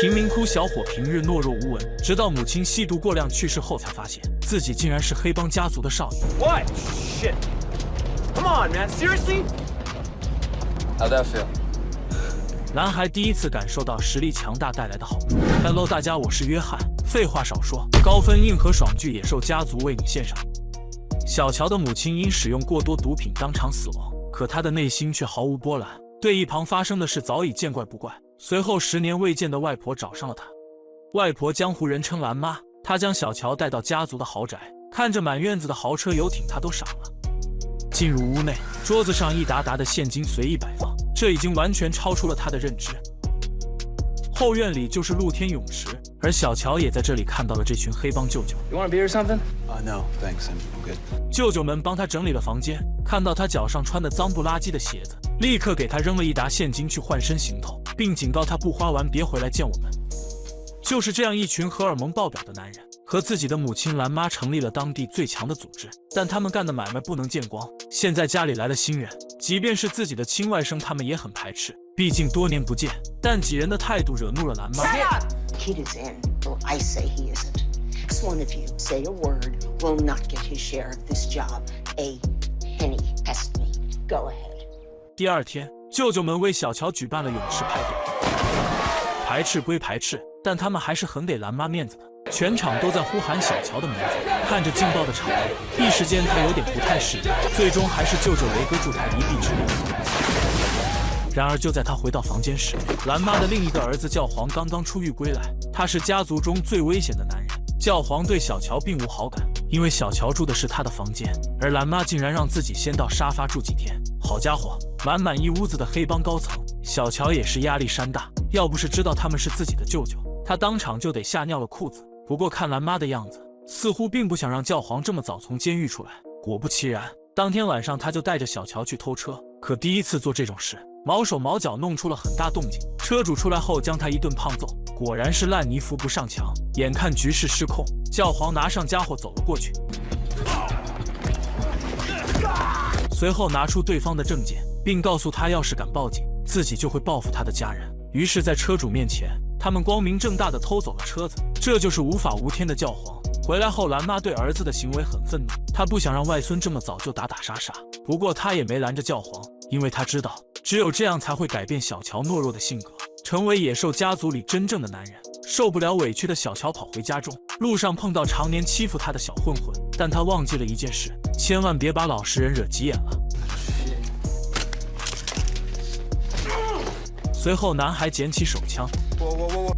贫民窟小伙平日懦弱无闻，直到母亲吸毒过量去世后，才发现自己竟然是黑帮家族的少爷。What? Shit. Come on, man. Seriously? How'd that feel? 男孩第一次感受到实力强大带来的好处。Hello， 大家，我是约翰。废话少说，高分硬核爽剧《野兽家族》为你献上。小乔的母亲因使用过多毒品当场死亡，可她的内心却毫无波澜，对一旁发生的事早已见怪不怪。随后10年未见的外婆找上了她。外婆江湖人称蓝妈，她将小乔带到家族的豪宅，看着满院子的豪车游艇，她都傻了。进入屋内，桌子上一沓沓的现金随意摆放，这已经完全超出了他的认知。后院里就是露天泳池，而小乔也在这里看到了这群黑帮舅舅。You want a beer or something? No, thanks. I'm good. 舅舅们帮他整理了房间，看到他脚上穿的脏不拉几的鞋子，立刻给他扔了一沓现金去换身行头，并警告他不花完别回来见我们。就是这样一群荷尔蒙爆表的男人，和自己的母亲蓝妈成立了当地最强的组织，但他们干的买卖不能见光。现在家里来了新人，即便是自己的亲外甥，他们也很排斥，毕竟多年不见。但几人的态度惹怒了蓝妈。Kid is in, or I say he isn't. Next one of you say a word will not get his share of this job. A penny. Test me. Go ahead. 第二天，舅舅们为小乔举办了泳池派对。排斥归排斥，但他们还是很给蓝妈面子的。全场都在呼喊小乔的名字，看着劲爆的场面，一时间他有点不太适应，最终还是舅舅雷哥助他一臂之力。然而就在他回到房间时，蓝妈的另一个儿子教皇刚刚出狱归来，他是家族中最危险的男人。教皇对小乔并无好感，因为小乔住的是他的房间，而蓝妈竟然让自己先到沙发住几天。好家伙，满满一屋子的黑帮高层，小乔也是压力山大。要不是知道他们是自己的舅舅，他当场就得吓尿了裤子。不过看蓝妈的样子，似乎并不想让教皇这么早从监狱出来。果不其然，当天晚上他就带着小乔去偷车，可第一次做这种事，毛手毛脚弄出了很大动静。车主出来后将他一顿胖揍，果然是烂泥扶不上墙。眼看局势失控，教皇拿上家伙走了过去，随后拿出对方的证件，并告诉他要是敢报警，自己就会报复他的家人。于是在车主面前，他们光明正大的偷走了车子，这就是无法无天的教皇。回来后，蓝妈对儿子的行为很愤怒，她不想让外孙这么早就打打杀杀。不过她也没拦着教皇，因为她知道只有这样才会改变小乔懦弱的性格，成为野兽家族里真正的男人。受不了委屈的小乔跑回家中，路上碰到常年欺负他的小混混，但他忘记了一件事，千万别把老实人惹急眼了。随后，男孩捡起手枪，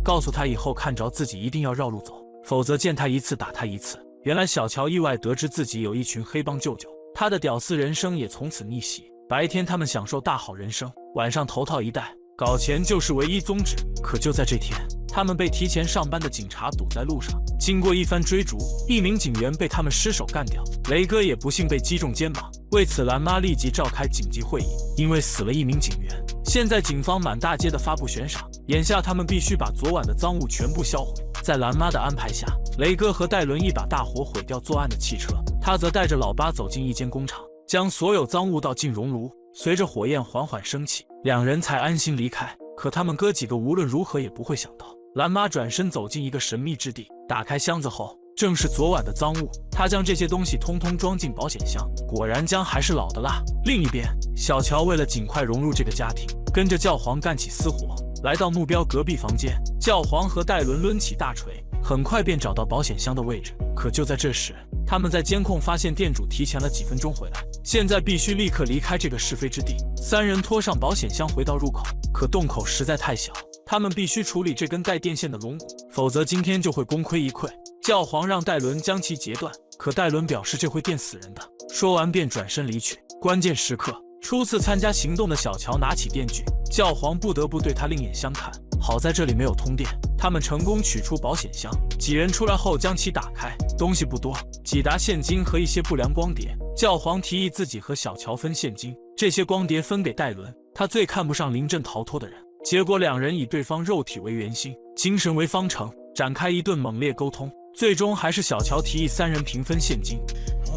告诉他以后看着自己一定要绕路走，否则见他一次打他一次。原来小乔意外得知自己有一群黑帮舅舅，他的屌丝人生也从此逆袭。白天他们享受大好人生，晚上头套一戴，搞钱就是唯一宗旨。可就在这天，他们被提前上班的警察堵在路上，经过一番追逐，一名警员被他们失手干掉，雷哥也不幸被击中肩膀。为此，蓝妈立即召开紧急会议，因为死了一名警员，现在警方满大街的发布悬赏，眼下他们必须把昨晚的赃物全部销毁。在蓝妈的安排下，雷哥和戴伦一把大火毁掉作案的汽车，他则带着老八走进一间工厂，将所有赃物倒进熔炉，随着火焰缓缓升起，两人才安心离开。可他们哥几个无论如何也不会想到，蓝妈转身走进一个神秘之地，打开箱子后，正是昨晚的赃物。他将这些东西通通装进保险箱，果然姜还是老的辣。另一边，小乔为了尽快融入这个家庭，跟着教皇干起私活。来到目标隔壁房间，教皇和戴伦抡起大锤，很快便找到保险箱的位置。可就在这时，他们在监控发现店主提前了几分钟回来，现在必须立刻离开这个是非之地。三人拖上保险箱回到入口，可洞口实在太小，他们必须处理这根带电线的龙骨，否则今天就会功亏一篑。教皇让戴伦将其截断，可戴伦表示这会电死人的，说完便转身离去。关键时刻，初次参加行动的小乔拿起电锯，教皇不得不对他另眼相看。好在这里没有通电，他们成功取出保险箱。几人出来后将其打开，东西不多，几沓现金和一些不良光碟。教皇提议自己和小乔分现金，这些光碟分给戴伦，他最看不上临阵逃脱的人。结果两人以对方肉体为圆心，精神为方程，展开一顿猛烈沟通。最终还是小乔提议三人平分现金。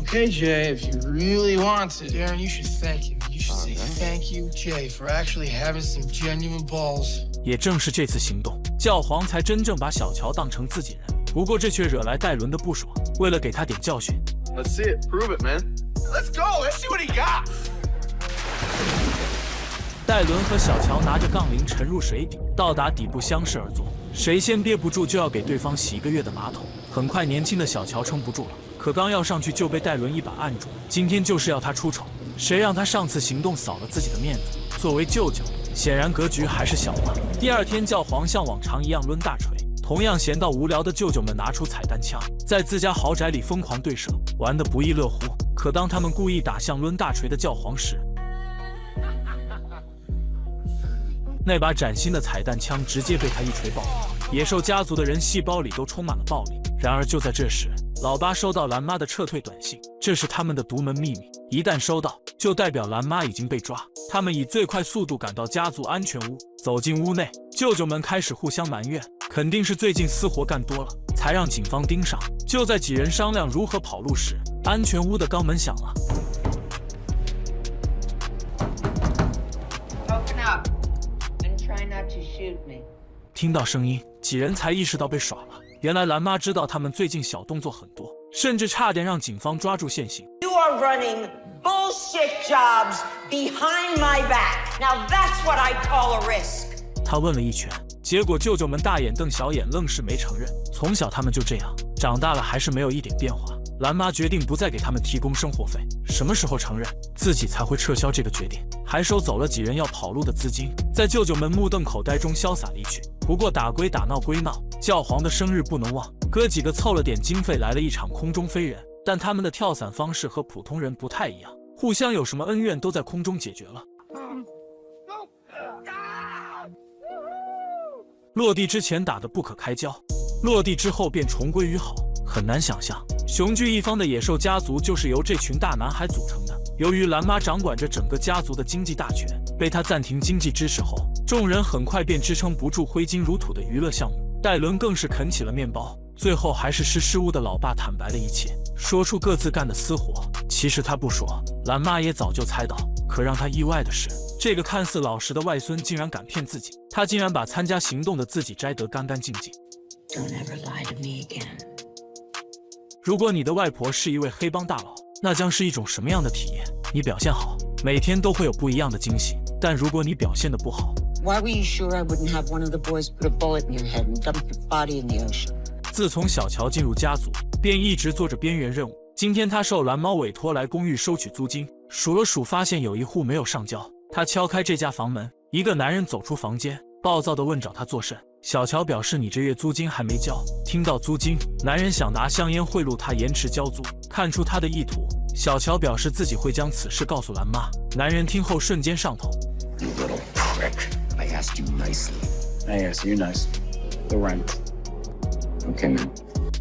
Okay, Jay, if you really want to, Darren, you should thank him. You should say thank you, Jay, for actually having some genuine balls. 也正是这次行动，教皇才真正把小乔当成自己人。不过这却惹来戴伦的不爽，为了给他点教训， Let's see it. Prove it, man. Let's go. Let's see what he got. 戴伦和小乔拿着杠铃沉入水底，到达底部相视而坐，谁先憋不住就要给对方洗1个月的马桶。很快，年轻的小乔撑不住了，可刚要上去就被戴伦一把按住。今天就是要他出丑，谁让他上次行动扫了自己的面子？作为舅舅，显然格局还是小了。第二天，教皇像往常一样抡大锤，同样闲到无聊的舅舅们拿出彩弹枪，在自家豪宅里疯狂对射，玩得不亦乐乎。可当他们故意打向抡大锤的教皇时，那把崭新的彩弹枪直接被他一锤爆发。野兽家族的人细胞里都充满了暴力。然而就在这时，老八收到蓝妈的撤退短信，这是他们的独门秘密，一旦收到，就代表蓝妈已经被抓。他们以最快速度赶到家族安全屋，走进屋内，舅舅们开始互相埋怨，肯定是最近私活干多了，才让警方盯上。就在几人商量如何跑路时，安全屋的肛门响了。Open up and try not to shoot me. 听到声音，几人才意识到被耍了。原来蓝妈知道他们最近小动作很多，甚至差点让警方抓住现行。You are running bullshit jobs behind my back. Now that's what I call a risk. 他问了一圈，结果舅舅们大眼瞪小眼，愣是没承认。从小他们就这样，长大了还是没有一点变化。蓝妈决定不再给他们提供生活费，什么时候承认自己才会撤销这个决定，还收走了几人要跑路的资金，在舅舅们目瞪口呆中潇洒离去。不过打归打，闹归闹，教皇的生日不能忘，哥几个凑了点经费来了一场空中飞人，但他们的跳伞方式和普通人不太一样，互相有什么恩怨都在空中解决了。落地之前打得不可开交，落地之后便重归于好。很难想象，雄踞一方的野兽家族就是由这群大男孩组成的。由于蓝妈掌管着整个家族的经济大权，被他暂停经济支持后，众人很快便支撑不住挥金如土的娱乐项目。戴伦更是啃起了面包，最后还是失误的老爸坦白了一切，说出各自干的私活。其实他不说，蓝妈也早就猜到。可让他意外的是，这个看似老实的外孙竟然敢骗自己，他竟然把参加行动的自己摘得干干净净。Don't ever lie to me again. 如果你的外婆是一位黑帮大佬，那将是一种什么样的体验？你表现好，每天都会有不一样的惊喜；但如果你表现得不好， Why were you sure I wouldn't have one of the boys put a bullet in your head and dump your body in the ocean? 自从小乔进入家族，便一直做着边缘任务。今天他受蓝猫委托来公寓收取租金，数了数，发现有一户没有上交。他敲开这家房门，一个男人走出房间，暴躁地问找他做甚。小乔表示你这月租金还没交。听到租金，男人想拿香烟贿赂他延迟交租。看出他的意图，小乔表示自己会将此事告诉蓝妈。男人听后瞬间上头。You little prick. I asked you nicely. I asked you nice. The rent. Okay, man.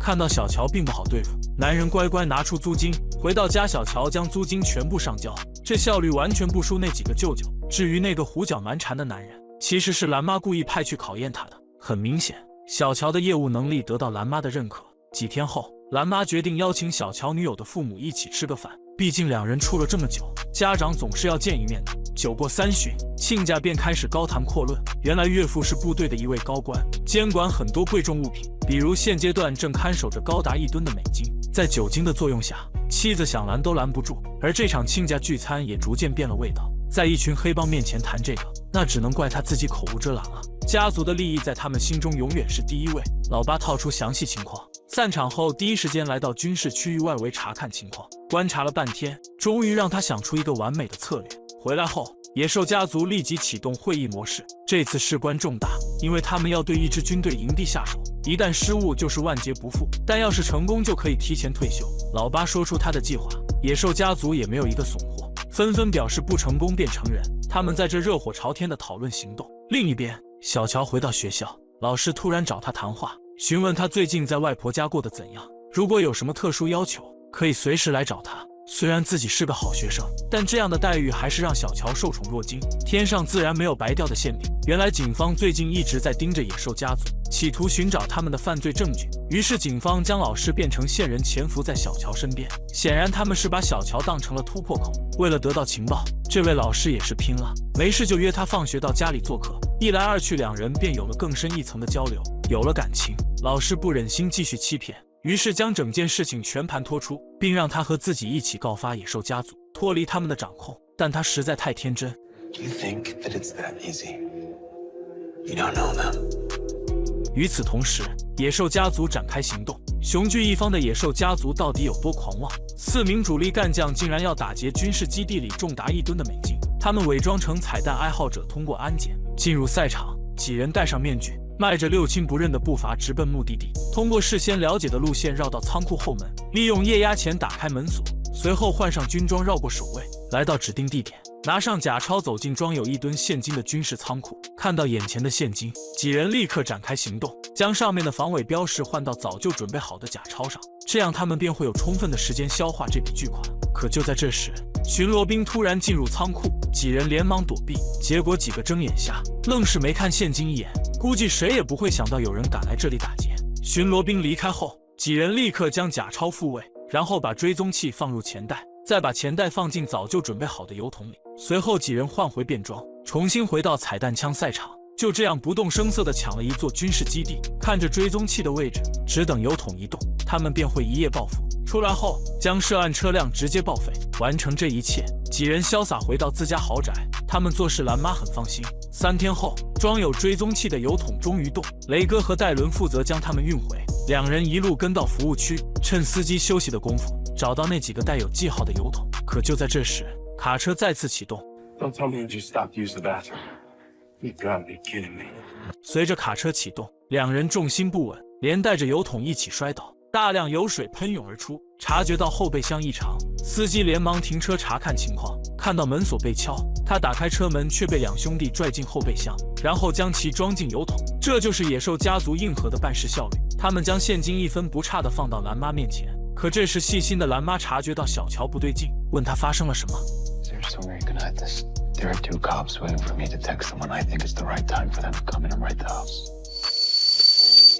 看到小乔并不好对付，男人乖乖拿出租金。回到家，小乔将租金全部上交，这效率完全不输那几个舅舅。至于那个胡搅蛮缠的男人，其实是蓝妈故意派去考验他的。很明显，小乔的业务能力得到蓝妈的认可。几天后，蓝妈决定邀请小乔女友的父母一起吃个饭，毕竟两人处了这么久，家长总是要见一面的。酒过三巡，亲家便开始高谈阔论。原来岳父是部队的一位高官，监管很多贵重物品，比如现阶段正看守着高达1吨的美金。在酒精的作用下，妻子想拦都拦不住。而这场亲家聚餐也逐渐变了味道，在一群黑帮面前谈这个，那只能怪他自己口无遮拦了。家族的利益在他们心中永远是第一位。老八套出详细情况，散场后第一时间来到军事区域外围查看情况，观察了半天，终于让他想出一个完美的策略。回来后，野兽家族立即启动会议模式。这次事关重大，因为他们要对一支军队营地下手，一旦失误就是万劫不复，但要是成功就可以提前退休。老八说出他的计划，野兽家族也没有一个怂货，纷纷表示不成功便承认。他们在这热火朝天的讨论行动。另一边，小乔回到学校，老师突然找他谈话，询问他最近在外婆家过得怎样，如果有什么特殊要求，可以随时来找他。虽然自己是个好学生，但这样的待遇还是让小乔受宠若惊。天上自然没有白掉的馅饼。原来警方最近一直在盯着野兽家族，企图寻找他们的犯罪证据。于是警方将老师变成线人，潜伏在小乔身边。显然他们是把小乔当成了突破口。为了得到情报，这位老师也是拼了，没事就约他放学到家里做客。一来二去，两人便有了更深一层的交流，有了感情。老师不忍心继续欺骗，于是将整件事情全盘托出，并让他和自己一起告发野兽家族，脱离他们的掌控。但他实在太天真。You think that it's that easy? You don't know them. 与此同时，野兽家族展开行动。雄踞一方的野兽家族到底有多狂妄？4名主力干将竟然要打劫军事基地里重达1吨的美金。他们伪装成彩蛋爱好者，通过安检进入赛场。几人戴上面具，迈着六亲不认的步伐直奔目的地，通过事先了解的路线绕到仓库后门，利用液压钳打开门锁，随后换上军装绕过守卫，来到指定地点，拿上假钞走进装有1吨现金的军事仓库。看到眼前的现金，几人立刻展开行动，将上面的防伪标识换到早就准备好的假钞上，这样他们便会有充分的时间消化这笔巨款。可就在这时，巡逻兵突然进入仓库，几人连忙躲避，结果几个睁眼瞎，愣是没看现金一眼。估计谁也不会想到有人敢来这里打劫。巡逻兵离开后，几人立刻将假钞复位，然后把追踪器放入钱袋，再把钱袋放进早就准备好的油桶里。随后几人换回便装，重新回到彩弹枪赛场，就这样不动声色地抢了一座军事基地。看着追踪器的位置，只等油桶移动，他们便会一夜暴富。出来后，将涉案车辆直接报废。完成这一切，几人潇洒回到自家豪宅。他们做事蓝妈很放心。3天后，装有追踪器的油桶终于动，雷哥和戴伦负责将他们运回。两人一路跟到服务区，趁司机休息的功夫，找到那几个带有记号的油桶。可就在这时，卡车再次启动。Don't tell me you just stopped to use the bathroom. You gotta be kidding me. 随着卡车启动，两人重心不稳，连带着油桶一起摔倒，大量油水喷涌而出。察觉到后备箱异常，司机连忙停车查看情况。看到门锁被敲，他打开车门，却被两兄弟拽进后备箱，然后将其装进油桶。这就是野兽家族硬核的办事效率。他们将现金1分不差地放到蓝妈面前。可这时细心的蓝妈察觉到小乔不对劲，问他发生了什么。Is there somewhere you can hide this? There are 2 cops waiting for me to text them when I think it's the right time for them to come in and raid the house.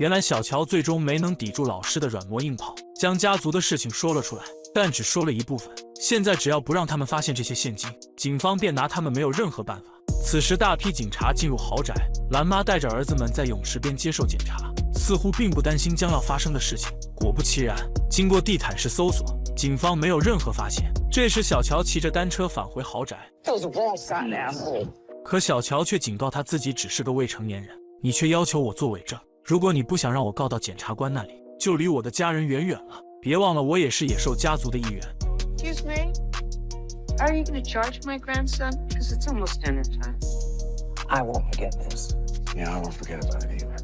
原来小乔最终没能抵住老师的软磨硬泡，将家族的事情说了出来，但只说了一部分。现在只要不让他们发现这些现金，警方便拿他们没有任何办法。此时大批警察进入豪宅，蓝妈带着儿子们在泳池边接受检查，似乎并不担心将要发生的事情。果不其然，经过地毯式搜索，警方没有任何发现。这时小乔骑着单车返回豪宅，可小乔却警告他自己只是个未成年人，你却要求我做伪证，如果你不想让我告到检察官那里，就离我的家人远远了。别忘了，我也是野兽家族的一员。Excuse me? Are you going to charge my grandson? Because it's almost dinner time. I won't forget this. Yeah, I won't forget about it either.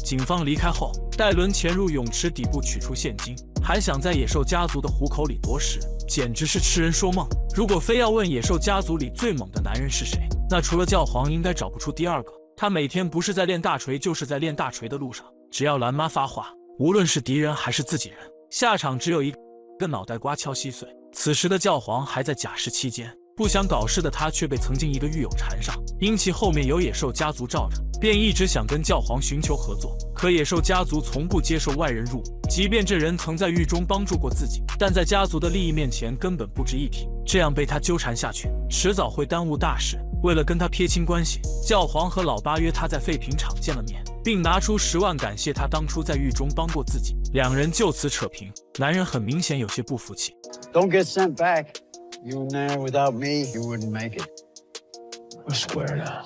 警方离开后，戴伦潜入泳池底部取出现金，还想在野兽家族的虎口里夺食，简直是痴人说梦。如果非要问野兽家族里最猛的男人是谁，那除了教皇，应该找不出第2个。他每天不是在练大锤，就是在练大锤的路上。只要蓝妈发话，无论是敌人还是自己人，下场只有一个脑袋瓜敲稀碎。此时的教皇还在假释期间，不想搞事的他却被曾经一个狱友缠上，因其后面有野兽家族罩着，便一直想跟教皇寻求合作。可野兽家族从不接受外人入伍，即便这人曾在狱中帮助过自己，但在家族的利益面前根本不值一提。这样被他纠缠下去，迟早会耽误大事。为了跟他撇清关系，教皇和老八约他在废品厂见了面，并拿出10万感谢他当初在狱中帮过自己。两人就此扯平。男人很明显有些不服气。Don't get sent back. You and there, without me, you wouldn't make it. We're square now.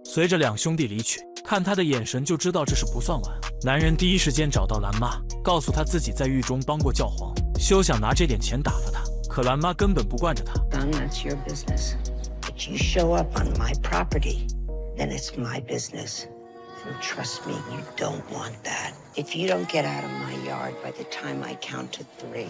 随着两兄弟离去，看他的眼神就知道这事不算完。男人第一时间找到蓝妈，告诉他自己在狱中帮过教皇，休想拿这点钱打发他。可蓝妈根本不惯着他。Son, that's your business. But you show up on my property, then it's my business. And trust me, you don't want that. If you don't get out of my yard by the time I count to 3.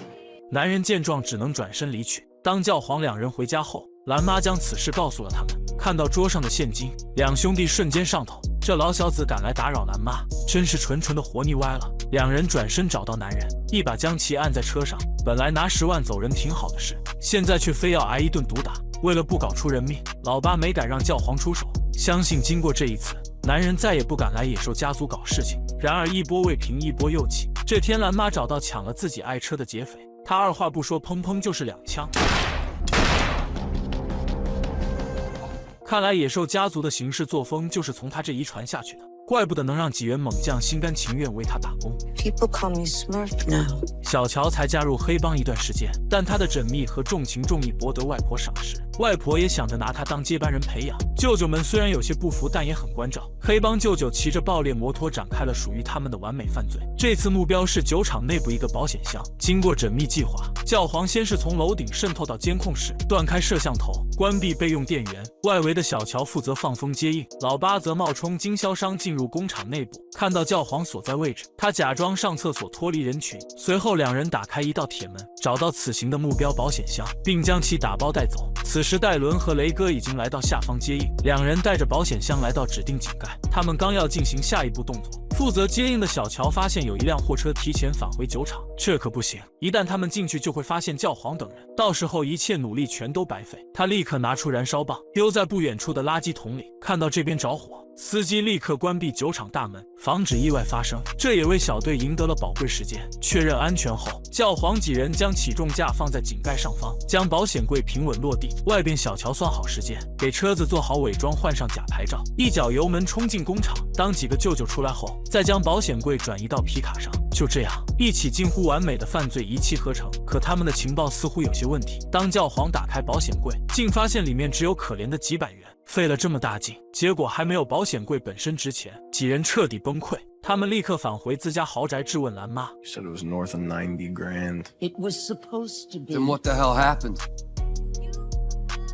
男人见状只能转身离去。当教皇两人回家后，蓝妈将此事告诉了他们。看到桌上的现金，两兄弟瞬间上头。这老小子敢来打扰蓝妈，真是纯纯的活腻歪了。两人转身找到男人，一把将其按在车上。本来拿10万走人挺好的事，现在却非要挨一顿毒打。为了不搞出人命，老八没敢让教皇出手。相信经过这一次，男人再也不敢来野兽家族搞事情。然而一波未平一波又起，这天蓝妈找到抢了自己爱车的劫匪，他二话不说，砰砰就是2枪。看来野兽家族的行事作风就是从他这遗传下去的，怪不得能让几员猛将心甘情愿为他打工。People call me Smurf now. 小乔才加入黑帮一段时间，但他的缜密和重情重义博得外婆赏识，外婆也想着拿他当接班人培养。舅舅们虽然有些不服，但也很关照。黑帮舅舅骑着爆裂摩托展开了属于他们的完美犯罪。这次目标是酒厂内部一个保险箱。经过缜密计划，教皇先是从楼顶渗透到监控室，断开摄像头，关闭备用电源。外围的小乔负责放风接应，老八则冒充经销商进入工厂内部，看到教皇所在位置，他假装上厕所脱离人群，随后两人打开一道铁门，找到此行的目标保险箱，并将其打包带走。此时戴伦和雷哥已经来到下方接应，两人带着保险箱来到指定井盖，他们刚要进行下一步动作，负责接应的小乔发现有一辆货车提前返回酒厂，这可不行，一旦他们进去就会发现教皇等人，到时候一切努力全都白费。他立刻拿出燃烧棒，丢在不远处的垃圾桶里，看到这边着火，司机立刻关闭酒厂大门，防止意外发生，这也为小队赢得了宝贵时间。确认安全后，教皇几人将起重架放在井盖上方，将保险柜平稳落地。外边小乔算好时间，给车子做好伪装，换上假牌照，一脚油门冲进工厂。当几个舅舅出来后，再将保险柜转移到皮卡上。就这样，一起近乎完美的犯罪一气呵成。可他们的情报似乎有些问题，当教皇打开保险柜，竟发现里面只有可怜的几百元。费了这么大劲，结果还没有保险柜本身值钱，几人彻底崩溃。他们立刻返回自家豪宅质问蓝妈。 You said it was north of 90 grand. It was supposed to be. Then what the hell happened?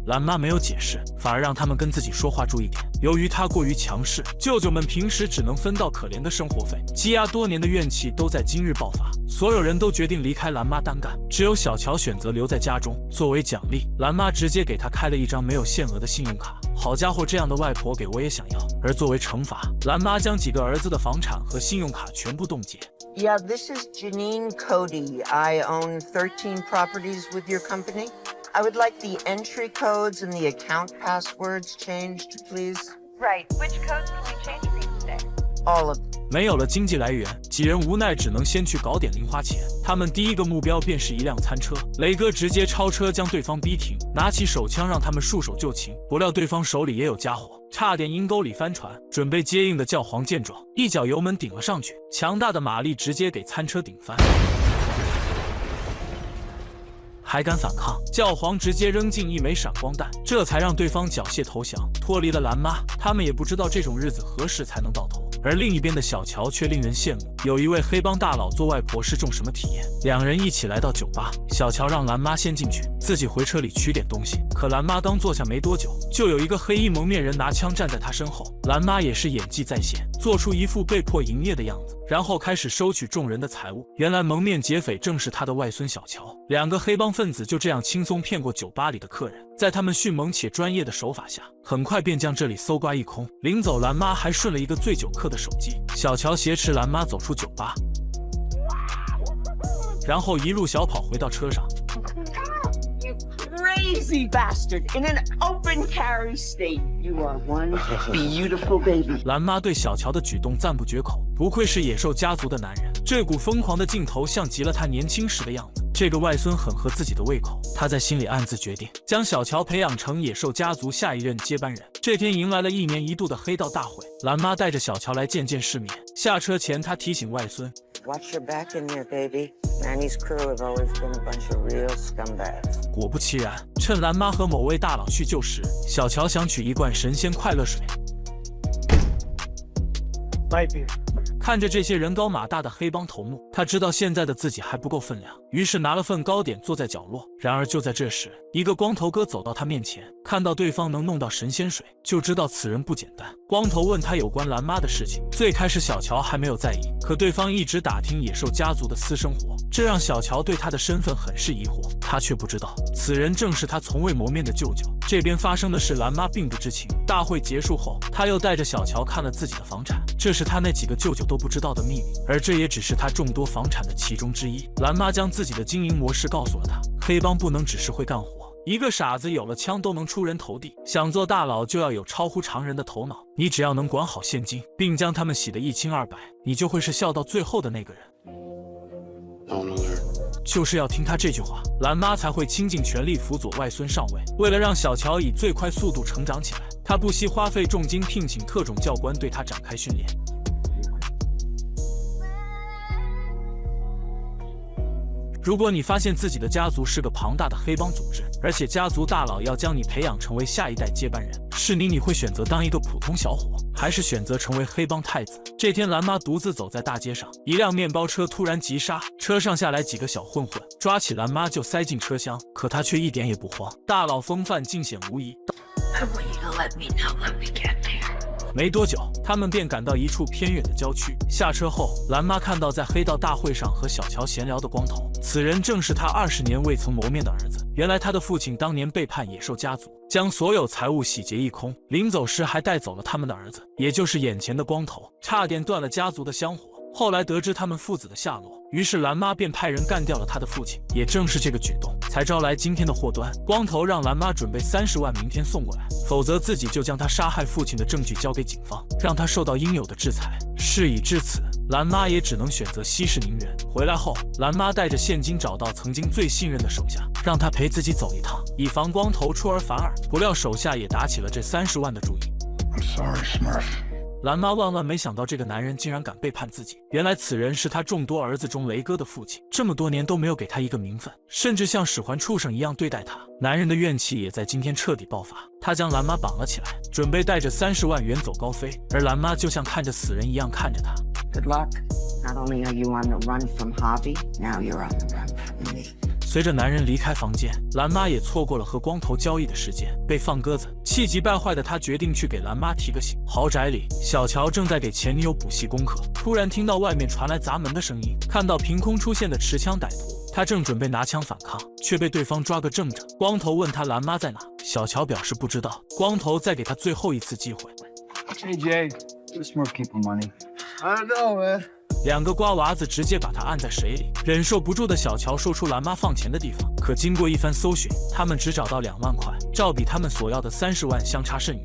蓝妈没有解释，反而让他们跟自己说话注意点。由于他过于强势，舅舅们平时只能分到可怜的生活费，积压多年的怨气都在今日爆发。所有人都决定离开蓝妈单干，只有小乔选择留在家中。作为奖励，蓝妈直接给他开了一张没有限额的信用卡。好家伙，这样的外婆给我也想要。而作为惩罚，蓝妈将几个儿子的房产和信用卡全部冻结。 Yeah, this is Janine Cody. I own 13 properties with your company. I would like the entry codes and the account passwords changed, please. Right. Which codes can we change for you today? All of them. 没有了经济来源，几人无奈只能先去搞点零花钱。他们第一个目标便是一辆餐车，雷哥直接超车将对方逼停，拿起手枪让他们束手就擒。不料对方手里也有家伙，差点阴沟里翻船。准备接应的教皇见状，一脚油门顶了上去，强大的马力直接给餐车顶翻。 还敢反抗？教皇直接扔进一枚闪光弹，这才让对方缴械投降，脱离了蓝妈。他们也不知道这种日子何时才能到头。而另一边的小乔却令人羡慕，有一位黑帮大佬做外婆是种什么体验？两人一起来到酒吧，小乔让蓝妈先进去，自己回车里取点东西。可蓝妈刚坐下没多久，就有一个黑衣蒙面人拿枪站在他身后。蓝妈也是演技在线，做出一副被迫营业的样子，然后开始收取众人的财物。原来蒙面劫匪正是他的外孙小乔。两个黑帮分子就这样轻松骗过酒吧里的客人，在他们迅猛且专业的手法下，很快便将这里搜刮一空。临走，蓝妈还顺了一个醉酒客的手机。小乔挟持蓝妈走出酒吧，然后一路小跑回到车上。 Crazy bastard! In an open carry state, you are one beautiful baby. 蓝妈对小乔的举动赞不绝口，不愧是野兽家族的男人，这股疯狂的劲头像极了他年轻时的样子。这个外孙很合自己的胃口，他在心里暗自决定，将小乔培养成野兽家族下一任接班人。这天迎来了1年1度的黑道大会，蓝妈带着小乔来见见世面。下车前，他提醒外孙 Watch your back in there, baby. Manny's crew have always been a bunch of real scumbags. 果不其然，趁蓝妈和某位大佬叙旧时，小乔想取一罐神仙快乐水。看着这些人高马大的黑帮头目，他知道现在的自己还不够分量，于是拿了份糕点坐在角落。然而就在这时，一个光头哥走到他面前，看到对方能弄到神仙水，就知道此人不简单。光头问他有关蓝妈的事情，最开始小乔还没有在意，可对方一直打听野兽家族的私生活，这让小乔对他的身份很是疑惑。他却不知道，此人正是他从未谋面的舅舅。这边发生的事，蓝妈并不知情。大会结束后，他又带着小乔看了自己的房产，这是他那几个舅舅都不知道的秘密，而这也只是他众多房产的其中之一。蓝妈将自己的经营模式告诉了他，黑帮不能只是会干活。一个傻子有了枪都能出人头地，想做大佬就要有超乎常人的头脑。你只要能管好现金，并将他们洗得一清二白，你就会是笑到最后的那个人。就是要听他这句话，蓝妈才会倾尽全力辅佐外孙上位。为了让小乔以最快速度成长起来，他不惜花费重金聘请特种教官对他展开训练。如果你发现自己的家族是个庞大的黑帮组织，而且家族大佬要将你培养成为下一代接班人，是你会选择当一个普通小伙，还是选择成为黑帮太子？这天，蓝妈独自走在大街上，一辆面包车突然急刹，车上下来几个小混混，抓起蓝妈就塞进车厢，可她却一点也不慌，大佬风范尽显无疑。没多久，他们便赶到一处偏远的郊区。下车后，蓝妈看到在黑道大会上和小乔闲聊的光头，此人正是他20年未曾谋面的儿子。原来他的父亲当年背叛野兽家族，将所有财物洗劫一空，临走时还带走了他们的儿子，也就是眼前的光头，差点断了家族的香火。后来得知他们父子的下落，于是蓝妈便派人干掉了他的父亲。也正是这个举动，才招来今天的祸端。光头让蓝妈准备30万，明天送过来，否则自己就将他杀害父亲的证据交给警方，让他受到应有的制裁。事已至此，蓝妈也只能选择息事宁人。回来后，蓝妈带着现金找到曾经最信任的手下，让他陪自己走一趟，以防光头出尔反尔。不料手下也打起了这30万的主意。I'm sorry, Smurf. 蓝妈万万没想到这个男人竟然敢背叛自己，原来此人是他众多儿子中雷哥的父亲，这么多年都没有给他一个名分，甚至像使唤畜生一样对待他。男人的怨气也在今天彻底爆发，他将蓝妈绑了起来，准备带着30万远走高飞，而蓝妈就像看着死人一样看着他。 Good luck. Not only are you on the run from Javi, now you're on the run from me. 随着男人离开房间，蓝妈也错过了和光头交易的时间，被放鸽子。气急败坏的他决定去给蓝妈提个醒。豪宅里，小乔正在给前女友补习功课，突然听到外面传来砸门的声音，看到凭空出现的持枪歹徒，他正准备拿枪反抗，却被对方抓个正着。光头问他蓝妈在哪，小乔表示不知道。光头再给他最后一次机会。Hey Jay, where's Smurf keep my money? I don't know, man. 两个瓜娃子直接把他按在水里，忍受不住的小乔说出蓝妈放钱的地方，可经过一番搜寻，他们只找到2万块，照比他们所要的30万相差甚远。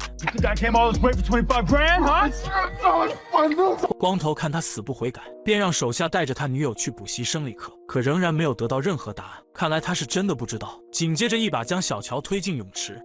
光头看他死不悔改，便让手下带着他女友去补习生理课，可仍然没有得到任何答案，看来他是真的不知道。紧接着一把将小乔推进泳池。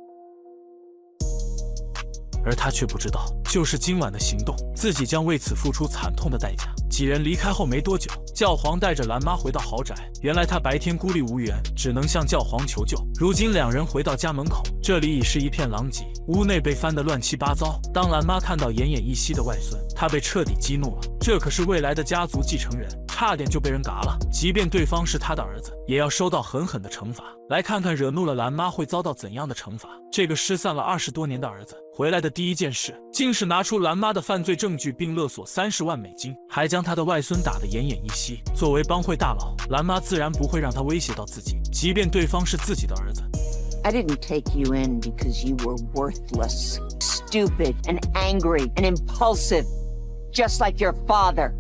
而他却不知道，就是今晚的行动，自己将为此付出惨痛的代价。几人离开后没多久，教皇带着蓝妈回到豪宅。原来他白天孤立无援，只能向教皇求救。如今两人回到家门口，这里已是一片狼藉，屋内被翻得乱七八糟。当蓝妈看到奄奄一息的外孙，她被彻底激怒了。这可是未来的家族继承人，差点就被人嘎了。即便对方是他的儿子，也要受到狠狠的惩罚。来看看惹怒了蓝妈会遭到怎样的惩罚。这个失散了20多年的儿子。 回来的第一件事，竟是拿出蓝妈的犯罪证据，并勒索30万美金，还将他的外孙打得奄奄一息。作为帮会大佬，蓝妈自然不会让他威胁到自己，即便对方是自己的儿子。 I didn't take you in because you were worthless, stupid, and angry, and impulsive, just like your father.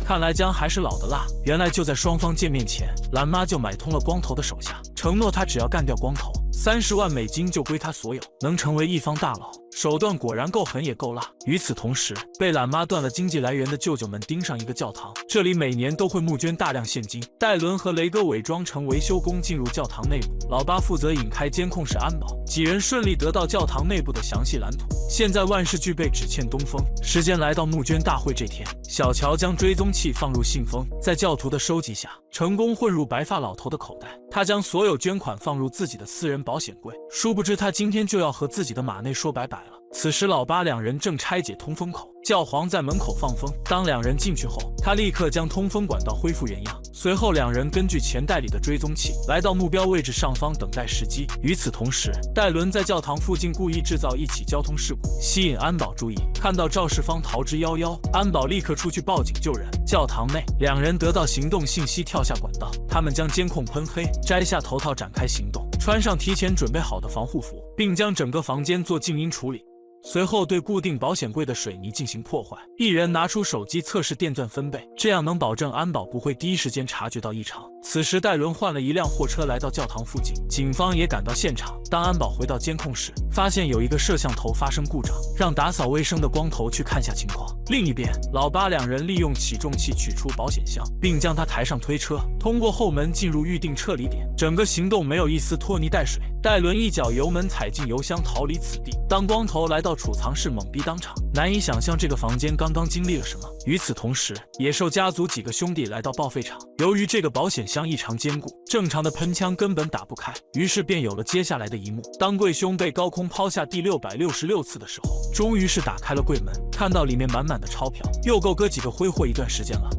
看来姜还是老的辣。原来就在双方见面前，蓝妈就买通了光头的手下，承诺他只要干掉光头，30万美金就归他所有，能成为一方大佬。手段果然够狠也够辣。与此同时，被蓝妈断了经济来源的舅舅们盯上一个教堂，这里每年都会募捐大量现金。戴伦和雷哥伪装成维修工进入教堂内部，老八负责引开监控室安保。几人顺利得到教堂内部的详细蓝图。现在万事俱备，只欠东风。时间来到募捐大会这天，小乔将追踪器放入信封，在教徒的收集下，成功混入白发老头的口袋。他将所有捐款放入自己的私人保险柜，殊不知他今天就要和自己的马内说拜拜了。此时，老八两人正拆解通风口，教皇在门口放风。当两人进去后，他立刻将通风管道恢复原样。随后，两人根据钱袋里的追踪器来到目标位置上方等待时机。与此同时，戴伦在教堂附近故意制造一起交通事故，吸引安保注意。看到肇事方逃之夭夭，安保立刻出去报警救人。教堂内，两人得到行动信息，跳下管道。他们将监控喷黑，摘下头套，展开行动，穿上提前准备好的防护服，并将整个房间做静音处理。随后对固定保险柜的水泥进行破坏，一人拿出手机测试电钻分贝，这样能保证安保不会第一时间察觉到异常。此时戴伦换了一辆货车来到教堂附近，警方也赶到现场。当安保回到监控室，发现有一个摄像头发生故障，让打扫卫生的光头去看下情况。另一边，老八两人利用起重器取出保险箱，并将它抬上推车，通过后门进入预定撤离点。整个行动没有一丝拖泥带水，戴伦一脚油门踩进油箱，逃离此地。当光头来到储藏室，懵逼当场，难以想象这个房间刚刚经历了什么。与此同时，野兽家族几个兄弟来到报废厂，由于这个保险箱异常坚固，正常的喷枪根本打不开，于是便有了接下来的一幕。当贵兄被高空抛下第666次的时候，终于是打开了柜门，看到里面满满的钞票，又够哥几个挥霍一段时间了。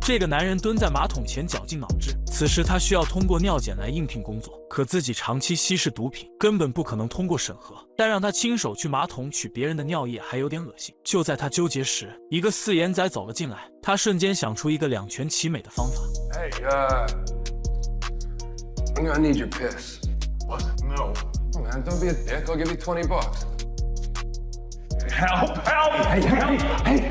这个男人蹲在马桶前绞尽脑汁，此时他需要通过尿检来应聘工作，可自己长期吸食毒品，根本不可能通过审核。但让他亲手去马桶取别人的尿液还有点恶心。就在他纠结时，一个四眼仔走了进来，他瞬间想出一个两全其美的方法。Hey, I'm gonna need your piss. What? No. Oh, man, don't be a dick. I'll give you $20. Help! Help! Hey!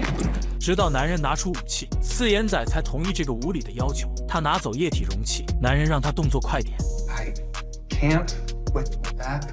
直到男人拿出武器，四眼仔才同意这个无理的要求。他拿走液体容器，男人让他动作快点。I can't with that.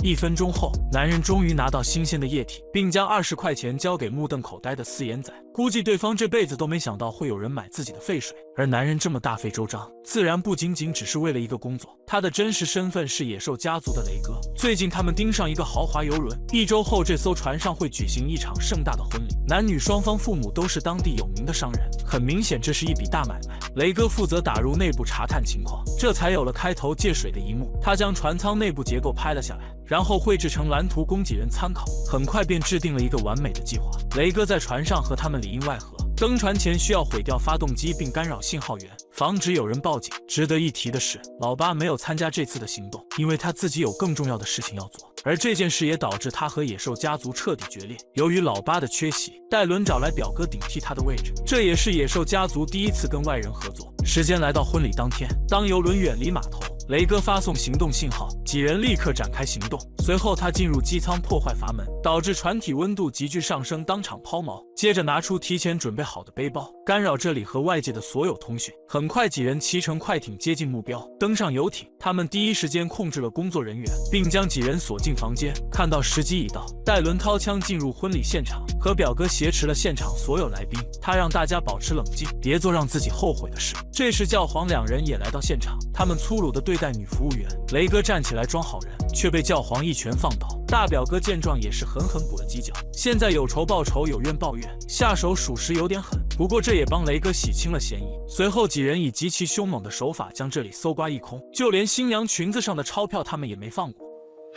1分钟后，男人终于拿到新鲜的液体，并将20块钱交给目瞪口呆的四眼仔。估计对方这辈子都没想到会有人买自己的废水，而男人这么大费周章，自然不仅仅只是为了一个工作。他的真实身份是野兽家族的雷哥。最近他们盯上一个豪华游轮，1周后这艘船上会举行一场盛大的婚礼，男女双方父母都是当地有名的商人，很明显这是一笔大买卖。雷哥负责打入内部查探情况，这才有了开头借水的一幕。他将船舱内部结构拍了下来，然后绘制成蓝图供几人参考，很快便制定了一个完美的计划。雷哥在船上和他们里应外合，登船前需要毁掉发动机并干扰信号源，防止有人报警。值得一提的是，老八没有参加这次的行动，因为他自己有更重要的事情要做，而这件事也导致他和野兽家族彻底决裂。由于老八的缺席，戴伦找来表哥顶替他的位置，这也是野兽家族第一次跟外人合作。时间来到婚礼当天，当游轮远离码头，雷哥发送行动信号，几人立刻展开行动。随后他进入机舱破坏阀门，导致船体温度急剧上升，当场抛锚。接着拿出提前准备好的背包，干扰这里和外界的所有通讯。很快几人骑乘快艇接近目标，登上游艇。他们第一时间控制了工作人员，并将几人锁进房间。看到时机已到，戴伦掏枪进入婚礼现场，和表哥挟持了现场所有来宾。他让大家保持冷静，别做让自己后悔的事。这时教皇两人也来到现场，他们粗鲁地对待女服务员。雷哥站起来装好人，却被教皇一拳放倒。大表哥见状也是狠狠补了几脚。现在有仇报仇，有怨报怨，下手属实有点狠，不过这也帮雷哥洗清了嫌疑。随后几人以极其凶猛的手法将这里搜刮一空，就连新娘裙子上的钞票他们也没放过。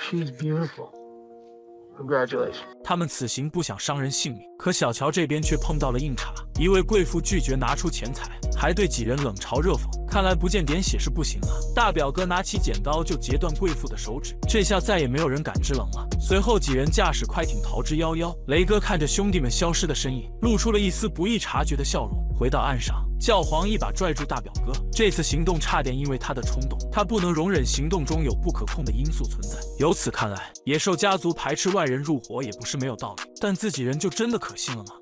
She's beautiful. Congratulations. 他们此行不想伤人性命，可小乔这边却碰到了硬茬。一位贵妇拒绝拿出钱财，还对几人冷嘲热讽。看来不见点血是不行啊！大表哥拿起剪刀就截断贵妇的手指，这下再也没有人敢制冷了。随后几人驾驶快艇逃之夭夭。雷哥看着兄弟们消失的身影，露出了一丝不易察觉的笑容。回到岸上，教皇一把拽住大表哥。这次行动差点因为他的冲动，他不能容忍行动中有不可控的因素存在。由此看来，野兽家族排斥外人入伙也不是没有道理，但自己人就真的可信了吗？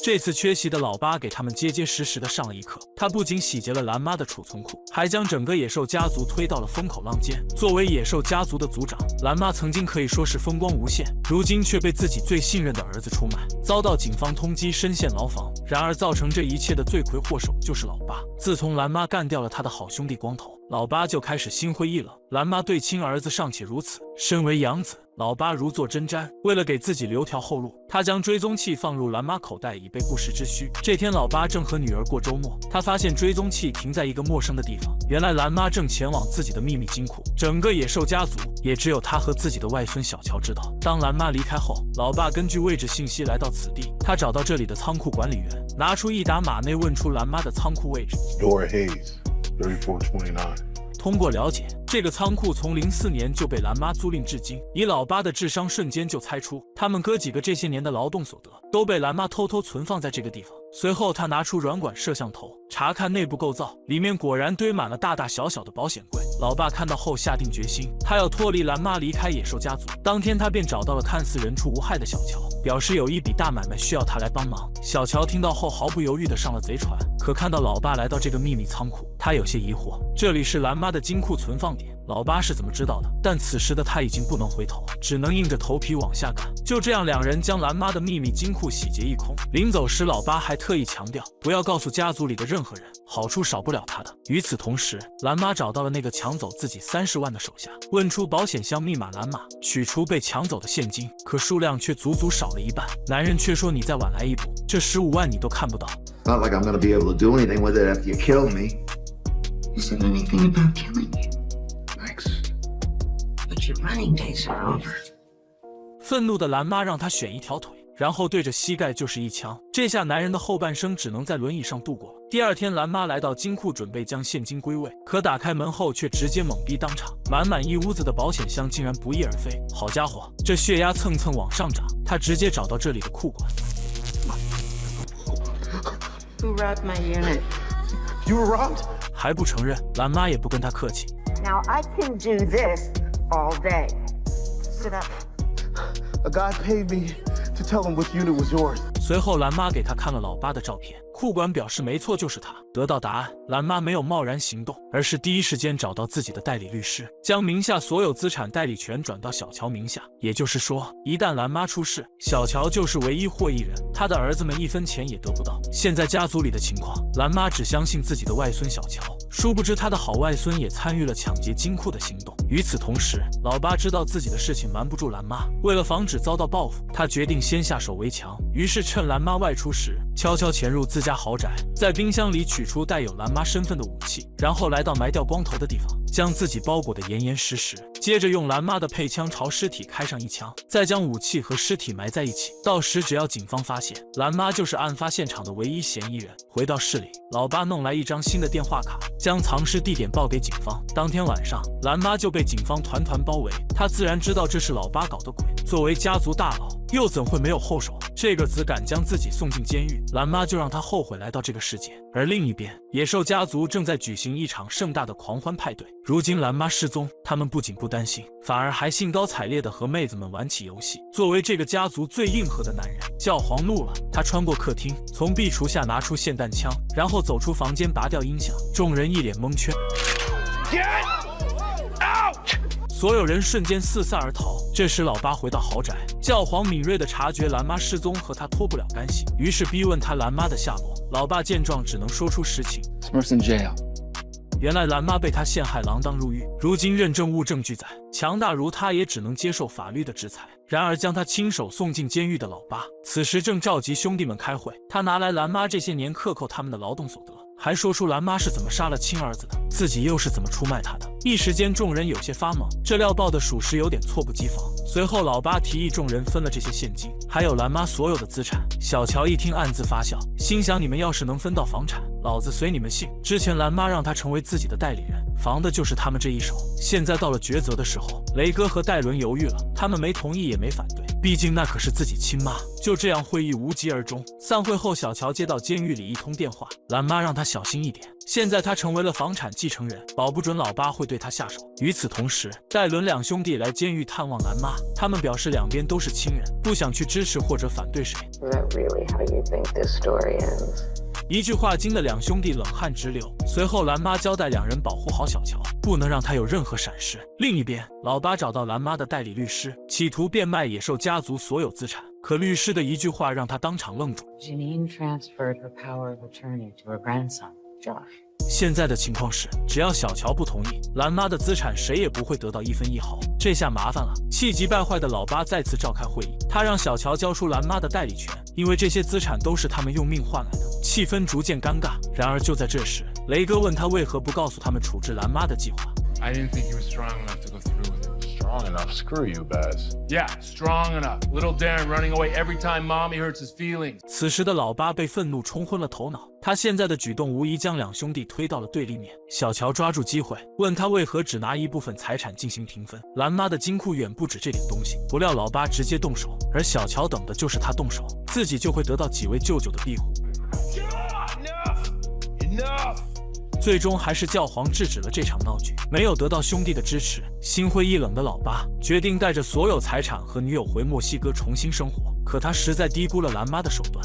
这次缺席的老八给他们结结实实的上了一课。他不仅洗劫了蓝妈的储存库，还将整个野兽家族推到了风口浪尖。作为野兽家族的族长，蓝妈曾经可以说是风光无限，如今却被自己最信任的儿子出卖，遭到警方通缉，身陷牢房。然而造成这一切的罪魁祸首就是老八。自从蓝妈干掉了他的好兄弟光头，老八就开始心灰意冷。蓝妈对亲儿子尚且如此，身为养子，老八如坐针毡。为了给自己留条后路，他将追踪器放入蓝妈口袋，以备不时之需。这天，老八正和女儿过周末，他发现追踪器停在一个陌生的地方。原来蓝妈正前往自己的秘密金库，整个野兽家族也只有他和自己的外孙小乔知道。当蓝妈离开后，老爸根据位置信息来到此地，他找到这里的仓库管理员，拿出一沓码内问出蓝妈的仓库位置。Dora Hayes, 3429. 通过了解，这个仓库从04年就被蓝妈租赁至今。以老八的智商，瞬间就猜出他们哥几个这些年的劳动所得都被蓝妈偷偷存放在这个地方。随后，他拿出软管摄像头查看内部构造，里面果然堆满了大大小小的保险柜。老爸看到后下定决心，他要脱离蓝妈，离开野兽家族。当天，他便找到了看似人畜无害的小乔，表示有一笔大买卖需要他来帮忙。小乔听到后毫不犹豫地上了贼船，可看到老爸来到这个秘密仓库，他有些疑惑，这里是蓝妈的金库存放点，老八是怎么知道的？但此时的他已经不能回头，只能硬着头皮往下赶。就这样，两人将蓝妈的秘密金库洗劫一空。临走时，老八还特意强调不要告诉家族里的任何人，好处少不了他的。与此同时，蓝妈找到了那个抢走自己30万的手下，问出保险箱密码蓝码，取出被抢走的现金，可数量却足足少了一半。男人却说：“你再晚来一步，这15万你都看不到。” Not like I'm gonna be able to do anything with it after you kill me. Isn't anything about killing you? Thanks. But your running days are over. 愤怒的蓝妈让他选一条腿，然后对着膝盖就是一枪。这下男人的后半生只能在轮椅上度过了。第二天，蓝妈来到金库，准备将现金归位，可打开门后却直接懵逼当场，满满一屋子的保险箱竟然不翼而飞。好家伙，这血压蹭蹭往上涨，他直接找到这里的库管。Who robbed my unit? You were robbed? 还不承认，蓝妈也不跟他客气。 Now I can do this all day. Sit up. A guy paid me to tell him which unit was yours. 随后，蓝妈给他看了老八的照片，库管表示没错，就是他。得到答案，蓝妈没有贸然行动，而是第一时间找到自己的代理律师，将名下所有资产代理权转到小乔名下。也就是说，一旦蓝妈出事，小乔就是唯一获益人，他的儿子们一分钱也得不到。现在家族里的情况，蓝妈只相信自己的外孙小乔，殊不知他的好外孙也参与了抢劫金库的行动。与此同时，老八知道自己的事情瞒不住蓝妈，为了防止遭到报复，他决定先下手为强。于是趁蓝妈外出时，悄悄潜入自家豪宅，在冰箱里取出带有蓝妈身份的武器，然后来到埋掉光头的地方，将自己包裹得严严实实。接着用蓝妈的配枪朝尸体开上一枪，再将武器和尸体埋在一起。到时只要警方发现，蓝妈就是案发现场的唯一嫌疑人。回到市里，老八弄来一张新的电话卡，将藏尸地点报给警方。当天晚上，蓝妈就被警方团团包围，他自然知道这是老八搞的鬼。作为家族大佬，又怎会没有后手？这个子敢将自己送进监狱，蓝妈就让他后悔来到这个世界。而另一边，野兽家族正在举行一场盛大的狂欢派对。如今蓝妈失踪，他们不仅不担心，反而还兴高采烈地和妹子们玩起游戏。作为这个家族最硬核的男人，教皇怒了，他穿过客厅，从壁橱下拿出霰弹枪，然后走出房间，拔掉音响。众人一脸蒙圈。所有人瞬间四散而逃。这时，老八回到豪宅，教皇敏锐地察觉蓝妈失踪和他脱不了干系，于是逼问他蓝妈的下落。老爸见状，只能说出实情。Smurf's in jail. 原来蓝妈被他陷害，锒铛入狱，如今认证物证俱在，强大如他也只能接受法律的制裁。然而将他亲手送进监狱的老八，此时正召集兄弟们开会，他拿来蓝妈这些年克扣他们的劳动所得，还说出蓝妈是怎么杀了亲儿子的，自己又是怎么出卖他的。一时间众人有些发懵，这料报的属实有点猝不及防。随后老八提议众人分了这些现金，还有蓝妈所有的资产。小乔一听暗自发笑，心想你们要是能分到房产，老子随你们姓。之前蓝妈让他成为自己的代理人，防的就是他们这一手。现在到了抉择的时候，雷哥和戴伦犹豫了，他们没同意也没反对，毕竟那可是自己亲妈。就这样会议无疾而终。散会后，小乔接到监狱里一通电话，蓝妈让他小心一点，现在他成为了房产继承人，保不准老八会对他下手。与此同时，戴伦两兄弟来监狱探望蓝妈，他们表示两边都是亲人，不想去支持或者反对谁。 Is that really how you think this story ends? 一句话惊得两兄弟冷汗直流。随后蓝妈交代两人保护好小乔，不能让他有任何闪失。另一边，老八找到蓝妈的代理律师，企图变卖野兽家族所有资产。可律师的一句话让他当场愣住。 Janine transferred her power of attorney to her grandson, Josh. 现在的情况是，只要小乔不同意，兰妈的资产谁也不会得到1分1毫。这下麻烦了，气急败坏的老八再次召开会议，他让小乔交出兰妈的代理权，因为这些资产都是他们用命换来的。气氛逐渐尴尬。然而就在这时，雷哥问他为何不告诉他们处置兰妈的计划。 I didn't think you were strong enough to go through with it. Strong enough? Screw you, Baz. Yeah, strong enough. Little Darren running away every time Mommy hurts his feelings. 此时的老八被愤怒冲昏了头脑，他现在的举动无疑将两兄弟推到了对立面。小乔抓住机会，问他为何只拿一部分财产进行平分。兰妈的金库远不止这点东西，不料老八直接动手，而小乔等的就是他动手，自己就会得到几位舅舅的庇护。 Enough! 最终还是教皇制止了这场闹剧，没有得到兄弟的支持，心灰意冷的老八决定带着所有财产和女友回墨西哥重新生活。可他实在低估了兰妈的手段，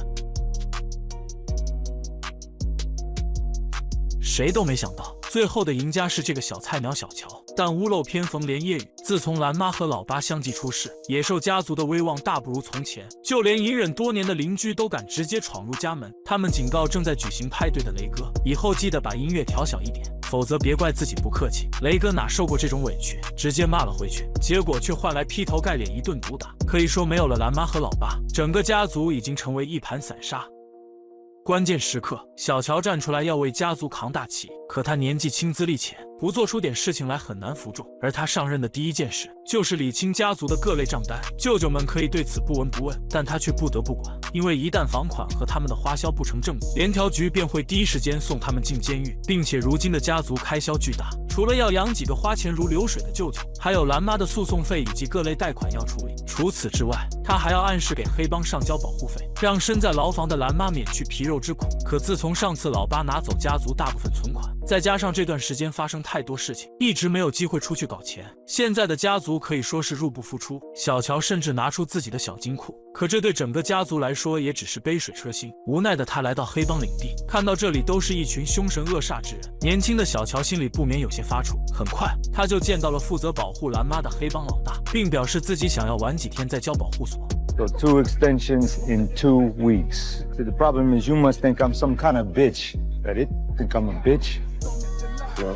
谁都没想到，最后的赢家是这个小菜鸟小乔。但屋漏偏逢连夜雨，自从兰妈和老八相继出事，野兽家族的威望大不如从前，就连隐忍多年的邻居都敢直接闯入家门。他们警告正在举行派对的雷哥，以后记得把音乐调小一点，否则别怪自己不客气。雷哥哪受过这种委屈，直接骂了回去，结果却换来劈头盖脸一顿毒打。可以说，没有了兰妈和老八，整个家族已经成为一盘散沙。 关键时刻，小乔站出来要为家族扛大旗，可他年纪轻资历浅，不做出点事情来很难服众。而他上任的第一件事就是理清家族的各类账单，舅舅们可以对此不闻不问，但他却不得不管，因为一旦房款和他们的花销不成正比，联调局便会第一时间送他们进监狱，并且如今的家族开销巨大，除了要养几个花钱如流水的舅舅，还有兰妈的诉讼费以及各类贷款要处理。除此之外，他还要按时给黑帮上交保护费，让身在牢房的兰妈免去皮肉之苦。可自从上次老八拿走家族大部分存款，再加上这段时间发生太多事情，一直没有机会出去搞钱。现在的家族可以说是入不敷出。小乔甚至拿出自己的小金库，可这对整个家族来说也只是杯水车薪。无奈的他来到黑帮领地，看到这里都是一群凶神恶煞之人，年轻的小乔心里不免有些发怵。很快，他就见到了负责保护兰妈的黑帮老大，并表示自己想要晚几天再交保护所。 So 2 extensions in 2 weeks. See, the problem is you must think I'm some kind of bitch. That it? Think I'm a bitch? Well.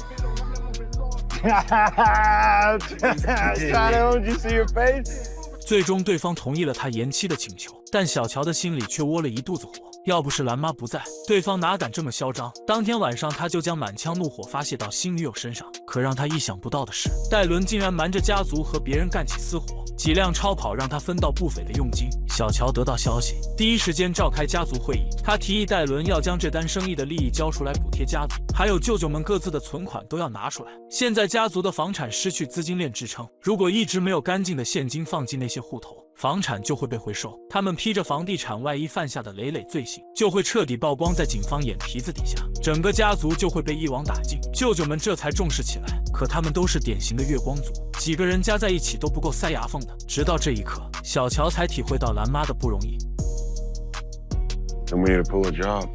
Shadow, did you see your face? 最终，对方同意了他延期的请求，但小乔的心里却窝了一肚子火。要不是兰妈不在，对方哪敢这么嚣张？当天晚上，他就将满腔怒火发泄到新女友身上。可让他意想不到的是，戴伦竟然瞒着家族和别人干起私活，几辆超跑让他分到不菲的佣金。小乔得到消息，第一时间召开家族会议，他提议戴伦要将这单生意的利益交出来补贴家族，还有舅舅们各自的存款都要拿出来。现在家族的房产失去资金链支撑，如果一直没有干净的现金放进那些户头，房产就会被回收。他们披着房地产外衣犯下的累累罪行，就会彻底曝光在警方眼皮子底下，整个家族就会被一网打尽。舅舅们这才重视起来，可他们都是典型的月光族，几个人加在一起都不够塞牙缝的。直到这一刻，小乔才体会到兰妈的不容易。I'm here to pull a job.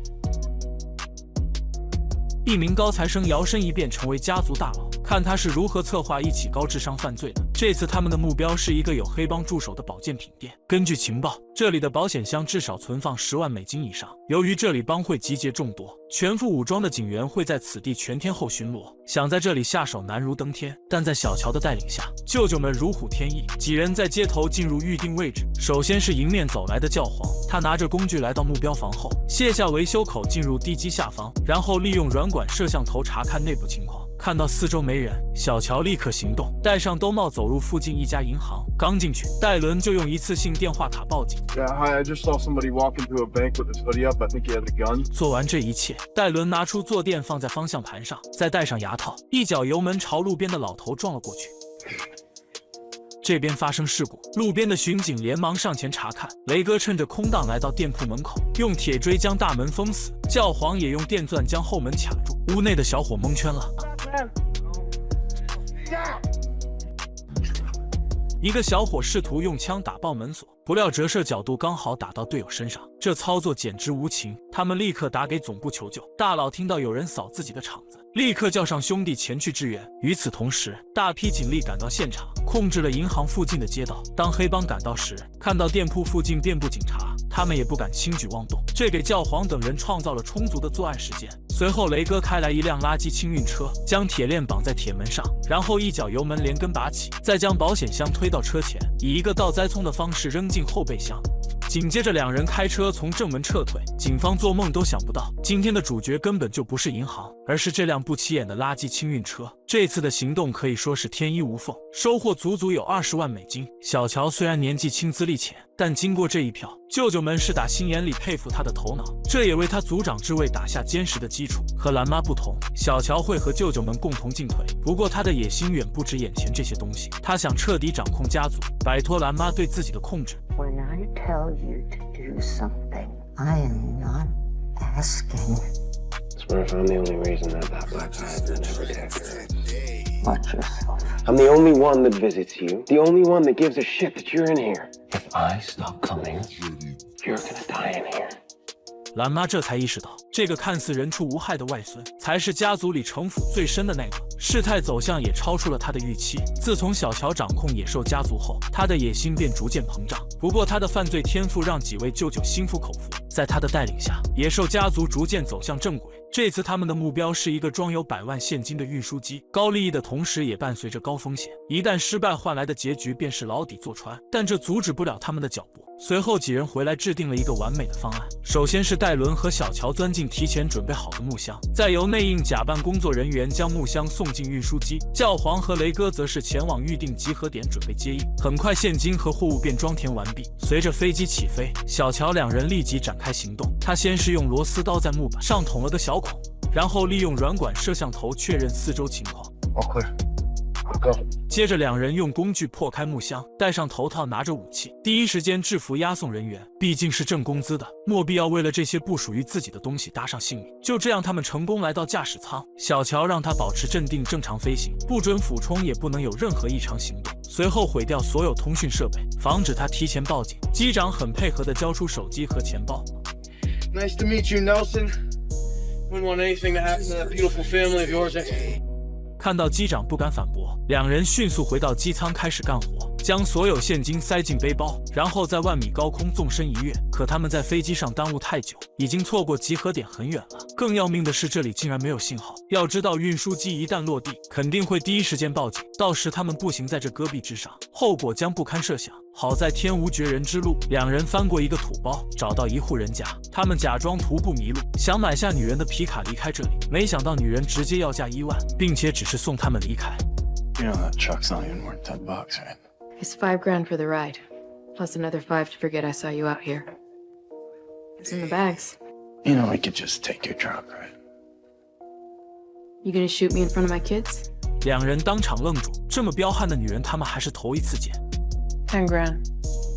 一名高材生摇身一变成为家族大佬，看他是如何策划一起高智商犯罪的。这次他们的目标是一个有黑帮驻守的保健品店。根据情报，这里的保险箱至少存放10万美金以上。由于这里帮会集结众多，全副武装的警员会在此地全天候巡逻，想在这里下手难如登天。但在小乔的带领下，舅舅们如虎添翼，几人在街头进入预定位置。首先是迎面走来的教皇，他拿着工具来到目标房后，卸下维修口进入地基下方，然后利用软管摄像头查看内部情况。看到四周没人，小乔立刻行动，戴上兜帽走入附近一家银行。刚进去，戴伦就用一次性电话卡报警。Yeah, hi, I just saw somebody walk into a bank with his hoodie up. I think he has a gun. 做完这一切，戴伦拿出坐垫放在方向盘上，再戴上牙套，一脚油门朝路边的老头撞了过去。这边发生事故，路边的巡警连忙上前查看。雷哥趁着空档来到店铺门口，用铁锥将大门封死。教皇也用电钻将后门卡住。屋内的小伙蒙圈了。一个小伙试图用枪打爆门锁，不料折射角度刚好打到队友身上，这操作简直无情。他们立刻打给总部求救。大佬听到有人扫自己的场子，立刻叫上兄弟前去支援。与此同时，大批警力赶到现场，控制了银行附近的街道。当黑帮赶到时，看到店铺附近遍布警察，他们也不敢轻举妄动，这给教皇等人创造了充足的作案时间。随后，雷哥开来一辆垃圾清运车，将铁链绑在铁门上，然后一脚油门连根拔起，再将保险箱推到车前，以一个倒栽葱的方式扔进后备箱。紧接着，两人开车从正门撤退。警方做梦都想不到，今天的主角根本就不是银行，而是这辆不起眼的垃圾清运车。这次的行动可以说是天衣无缝，收获足足有20万美金。小乔虽然年纪轻资历浅，但经过这一票，舅舅们是打心眼里佩服他的头脑，这也为他族长之位打下坚实的基础。和蓝妈不同，小乔会和舅舅们共同进退，不过他的野心远不止眼前这些东西，他想彻底掌控家族，摆脱蓝妈对自己的控制。When I tell you to do something, I am not asking. Swear if I'm the only reason that black guy's never dead. Watch yourself. I'm the only one that visits you. The only one that gives a shit that you're in here. If I stop coming, you're gonna die in here. 蓝妈这才意识到，这个看似人畜无害的外孙，才是家族里城府最深的那个。事态走向也超出了他的预期。自从小乔掌控野兽家族后，他的野心便逐渐膨胀。不过他的犯罪天赋让几位舅舅心服口服，在他的带领下，野兽家族逐渐走向正轨。这次他们的目标是一个装有100万现金的运输机，高利益的同时也伴随着高风险，一旦失败换来的结局便是牢底坐穿。但这阻止不了他们的脚步。随后几人回来制定了一个完美的方案，首先是戴伦和小乔钻进提前准备好的木箱，再由内应假扮工作人员将木箱送进运输机，教皇和雷哥则是前往预定集合点准备接应。很快现金和货物便装填完毕。随着飞机起飞，小乔两人立即展开行动。他先是用螺丝刀在木板上捅了个小孔，然后利用软管摄像头确认四周情况。接着两人用工具破开木箱，戴上头套，拿着武器，第一时间制服押送人员。毕竟是挣工资的，莫必要为了这些不属于自己的东西搭上性命。就这样，他们成功来到驾驶舱。小乔让他保持镇定，正常飞行，不准俯冲，也不能有任何异常行动。随后毁掉所有通讯设备，防止他提前报警。机长很配合地交出手机和钱包。Nice to meet you, Nelson. Wouldn't want anything to happen to that beautiful family of yours. 看到机长不敢反驳，两人迅速回到机舱开始干活，将所有现金塞进背包，然后在1米高空纵身一跃。可他们在飞机上耽误太久，已经错过集合点很远了。更要命的是，这里竟然没有信号。要知道，运输机一旦落地，肯定会第一时间报警，到时他们步行在这戈壁之上，后果将不堪设想。好在天无绝人之路，两人翻过一个土包，找到一户人家。他们假装徒步迷路，想买下女人的皮卡离开这里，没想到女人直接要价1万，并且只是送他们离开。You know that truck's not even worth $10, right? It's $5 grand for the ride, plus another 5 to forget I saw you out here. It's in the bags. You know we could just take your truck, right? You gonna shoot me in front of my kids? 两人当场愣住，这么彪悍的女人，他们还是头一次见。10 grand.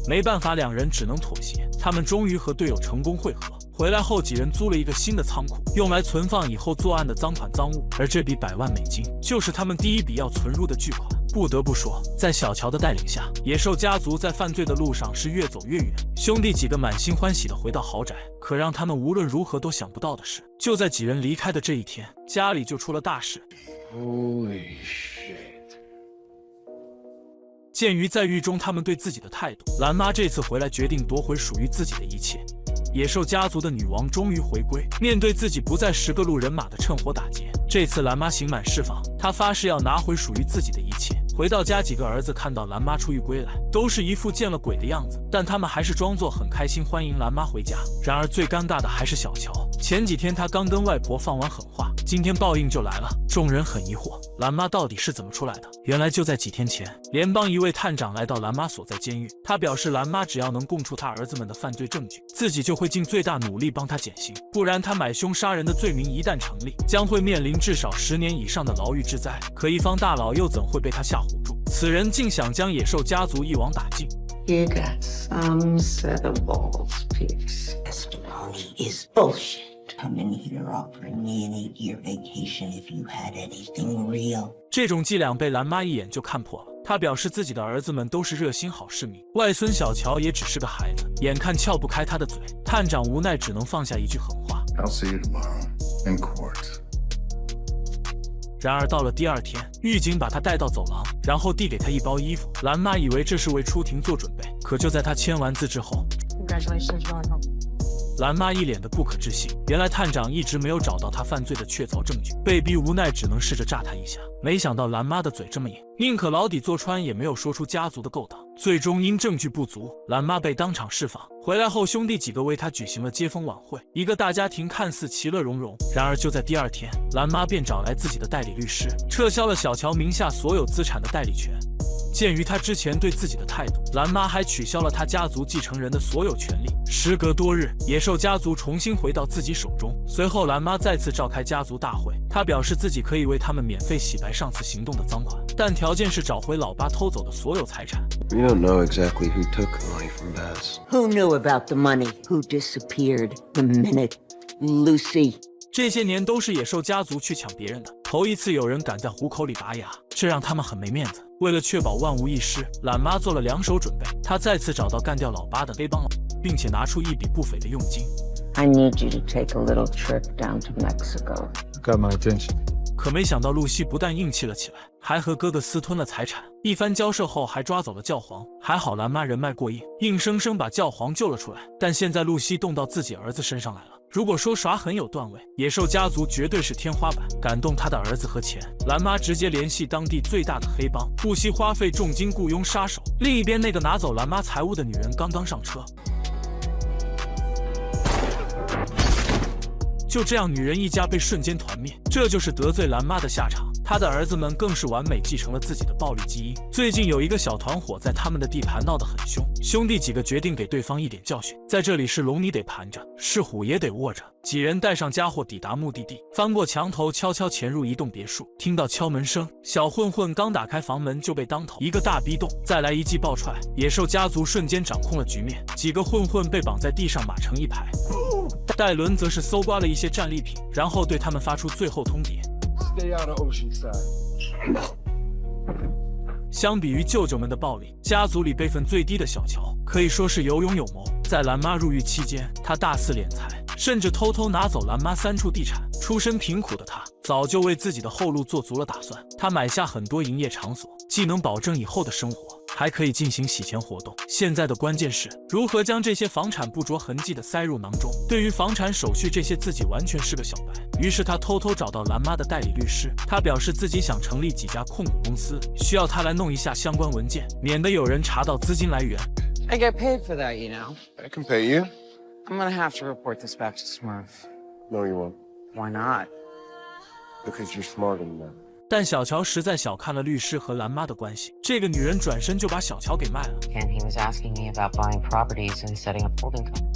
没办法，两人只能妥协。他们终于和队友成功会合。回来后，几人租了一个新的仓库，用来存放以后作案的赃款赃物。而这笔100万美金，就是他们第一笔要存入的巨款。不得不说，在小乔的带领下，野兽家族在犯罪的路上是越走越远。兄弟几个满心欢喜地回到豪宅，可让他们无论如何都想不到的是，就在几人离开的这一天，家里就出了大事。Holy shit. 鉴于在狱中他们对自己的态度，蓝妈这次回来决定夺回属于自己的一切。野兽家族的女王终于回归，面对自己不再是个路人马的趁火打劫。这次蓝妈刑满释放，她发誓要拿回属于自己的一切。回到家，几个儿子看到蓝妈出狱归来，都是一副见了鬼的样子，但他们还是装作很开心欢迎蓝妈回家。然而最尴尬的还是小乔，前几天他刚跟外婆放完狠话，今天报应就来了。众人很疑惑，蓝妈到底是怎么出来的？原来就在几天前，联邦一位探长来到蓝妈所在监狱，他表示蓝妈只要能供出他儿子们的犯罪证据，自己就会尽最大努力帮他减刑，不然他买凶杀人的罪名一旦成立，将会面临至少10年以上的牢狱之灾。可一方大佬又怎会被他吓唬住？此人竟想将野兽家族一网打尽。You got some set of balls, Pierce. Testimony is bullshit. Come in here offering me an 8-year vacation if you had anything real. 这种伎俩被蓝妈一眼就看破了。他表示自己的儿子们都是热心好市民，外孙小乔也只是个孩子，眼看撬不开他的嘴，探长无奈只能放下一句狠话。I'll see you tomorrow in court. 然而到了第二天，狱警把他带到走廊，然后递给他一包衣服。蓝妈以为这是为出庭做准备，可就在他签完字之后， Congratulations, you're going home. 蓝妈一脸的不可置信，原来探长一直没有找到他犯罪的确凿证据，被逼无奈只能试着炸他一下。没想到蓝妈的嘴这么硬，宁可牢底坐穿也没有说出家族的勾当。最终因证据不足，蓝妈被当场释放。回来后，兄弟几个为他举行了接风晚会，一个大家庭看似其乐融融。然而就在第二天，蓝妈便找来自己的代理律师，撤销了小乔名下所有资产的代理权。鉴于他之前对自己的态度，蓝妈还取消了他家族继承人的所有权利。时隔多日，野兽家族重新回到自己手中。随后，蓝妈再次召开家族大会，她表示自己可以为他们免费洗白上次行动的赃款，但条件是找回老爸偷走的所有财产。We don't know exactly who took the money from Baz. Who knew about the money? Who disappeared the minute Lucy? 这些年都是野兽家族去抢别人的，头一次有人敢在虎口里拔牙，这让他们很没面子。为了确保万无一失，懒妈做了2手准备。她再次找到干掉老八的黑帮，并且拿出一笔不菲的佣金。I need you to take a little trip down to Mexico. Got my attention. 可没想到，露西不但硬气了起来，还和哥哥私吞了财产。一番交涉后，还抓走了教皇。还好蓝妈人脉过硬，硬生生把教皇救了出来。但现在露西动到自己儿子身上来了。如果说耍狠有段位，野兽家族绝对是天花板。感动他的儿子和钱，蓝妈直接联系当地最大的黑帮，不惜花费重金雇佣杀手。另一边，那个拿走蓝妈财物的女人刚刚上车。就这样，女人一家被瞬间团灭，这就是得罪蓝妈的下场。她的儿子们更是完美继承了自己的暴力基因。最近有一个小团伙在他们的地盘闹得很凶，兄弟几个决定给对方一点教训。在这里是龙你得盘着，是虎也得卧着。几人带上家伙抵达目的地，翻过墙头，悄悄潜入一栋别墅。听到敲门声，小混混刚打开房门就被当头一个大逼洞，再来一记暴踹，野兽家族瞬间掌控了局面。几个混混被绑在地上码成一排，戴伦则是搜刮了一些战利品，然后对他们发出最后通牒。Stay out of Oceanside. 相比于舅舅们的暴力，家族里辈分最低的小乔可以说是有勇有谋。在蓝妈入狱期间，他大肆敛财，甚至偷偷拿走蓝妈3处地产。出身贫苦的他，早就为自己的后路做足了打算。他买下很多营业场所，既能保证以后的生活，还可以进行洗钱活动。现在的关键是如何将这些房产不着痕迹地塞入囊中。对于房产手续这些，自己完全是个小白。于是他偷偷找到蓝妈的代理律师，他表示自己想成立几家控股公司，需要他来弄一下相关文件，免得有人查到资金来源。I get paid for that, you know. I can pay you. I'm gonna have to report this back to Smurf. No, you won't. Why not? Because you're smarter than that. 但小乔实在小看了律师和蓝妈的关系，这个女人转身就把小乔给卖了。 And he was asking me about buying properties and setting up holding company.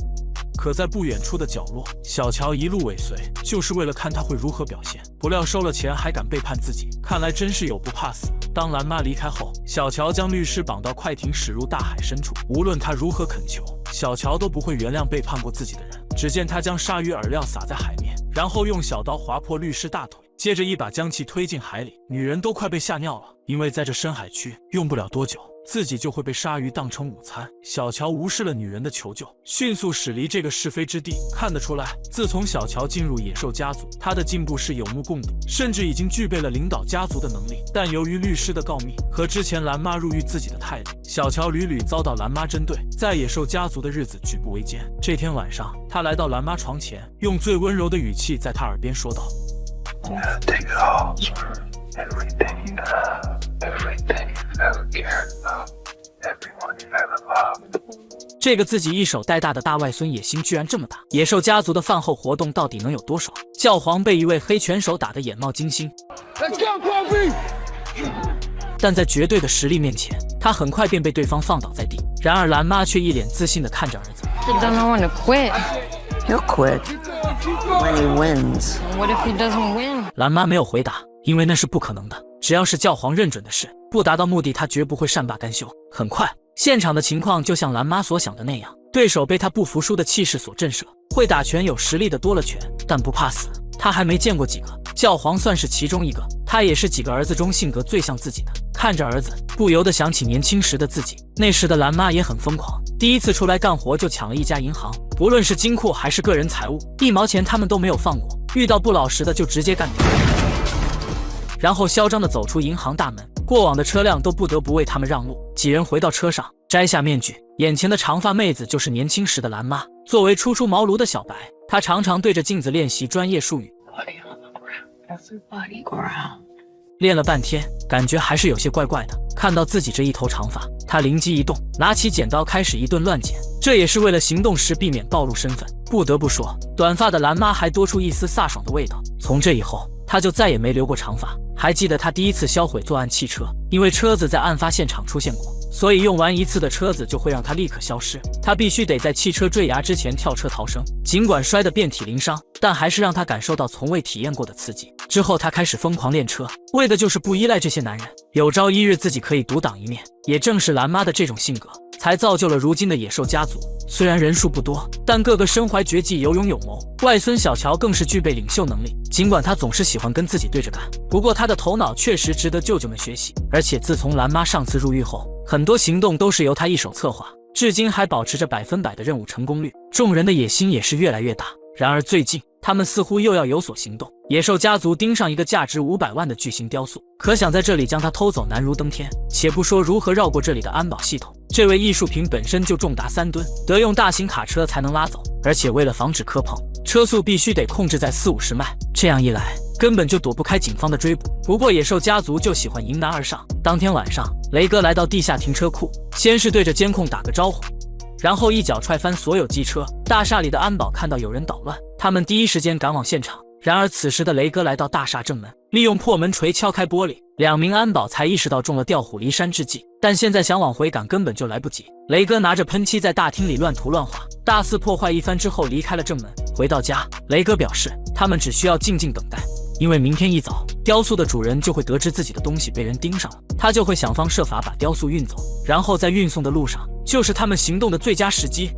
可在不远处的角落，小乔一路尾随，就是为了看他会如何表现。不料收了钱还敢背叛自己，看来真是有不怕死。当蓝妈离开后，小乔将律师绑到快艇，驶入大海深处。无论他如何恳求，小乔都不会原谅背叛过自己的人。只见他将鲨鱼饵料撒在海面，然后用小刀划破律师大腿，接着一把将其推进海里。女人都快被吓尿了，因为在这深海区，用不了多久，自己就会被鲨鱼当成午餐。小乔无视了女人的求救，迅速驶离这个是非之地。看得出来，自从小乔进入野兽家族，他的进步是有目共睹，甚至已经具备了领导家族的能力。但由于律师的告密和之前蓝妈入狱自己的态度，小乔屡屡遭到蓝妈针对，在野兽家族的日子举步维艰。这天晚上，他来到蓝妈床前，用最温柔的语气在她耳边说道 Take it all, sir. Everything you have, everything you've ever cared about, everyone you've ever loved. 这个自己一手带大的大外孙野心居然这么大，野兽家族的饭后活动到底能有多爽？教皇被一位黑拳手打得眼冒金星， Let's go, Kobe! 但在绝对的实力面前，他很快便被对方放倒在地。然而蓝妈却一脸自信地看着儿子。He don't know when to quit. He'll quit when he wins. What if he doesn't win? 蓝妈没有回答，因为那是不可能的。只要是教皇认准的事，不达到目的，他绝不会善罢甘休。很快，现场的情况就像蓝妈所想的那样，对手被他不服输的气势所震慑。会打拳有实力的多了拳，但不怕死。他还没见过几个，教皇算是其中一个。他也是几个儿子中性格最像自己的。看着儿子，不由得想起年轻时的自己。那时的蓝妈也很疯狂，第一次出来干活就抢了一家银行，不论是金库还是个人财务，1毛钱他们都没有放过，遇到不老实的就直接干掉，然后嚣张地走出银行大门。过往的车辆都不得不为他们让路。几人回到车上，摘下面具，眼前的长发妹子就是年轻时的蓝妈。作为初出茅庐的小白，她常常对着镜子练习专业术语。练了半天，感觉还是有些怪怪的。看到自己这一头长发，他灵机一动，拿起剪刀开始一顿乱剪。这也是为了行动时避免暴露身份。不得不说，短发的蓝妈还多出一丝飒爽的味道。从这以后，他就再也没留过长发。还记得他第一次销毁作案汽车，因为车子在案发现场出现过，所以用完一次的车子就会让他立刻消失。他必须得在汽车坠崖之前跳车逃生，尽管摔得遍体鳞伤，但还是让他感受到从未体验过的刺激。之后他开始疯狂练车，为的就是不依赖这些男人，有朝一日自己可以独当一面。也正是蓝妈的这种性格，才造就了如今的野兽家族。虽然人数不多，但个个身怀绝技，有勇有谋。外孙小乔更是具备领袖能力，尽管他总是喜欢跟自己对着干，不过他的头脑确实值得舅舅们学习。而且自从蓝妈上次入狱后，很多行动都是由他一手策划，至今还保持着100%的任务成功率。众人的野心也是越来越大。然而最近，他们似乎又要有所行动。野兽家族盯上一个价值500万的巨型雕塑，可想在这里将它偷走难如登天。且不说如何绕过这里的安保系统，这位艺术品本身就重达3吨，得用大型卡车才能拉走。而且为了防止磕碰，车速必须得控制在40-50迈，这样一来根本就躲不开警方的追捕。不过野兽家族就喜欢迎难而上。当天晚上，雷哥来到地下停车库，先是对着监控打个招呼，然后一脚踹翻所有机车。大厦里的安保看到有人捣乱，他们第一时间赶往现场。然而此时的雷哥来到大厦正门，利用破门锤敲开玻璃，2名安保才意识到中了调虎离山之计，但现在想往回赶根本就来不及。雷哥拿着喷漆在大厅里乱涂乱画，大肆破坏一番之后离开了正门。回到家，雷哥表示他们只需要静静等待，因为明天一早雕塑的主人就会得知自己的东西被人盯上了，他就会想方设法把雕塑运走，然后在运送的路上就是他们行动的最佳时机。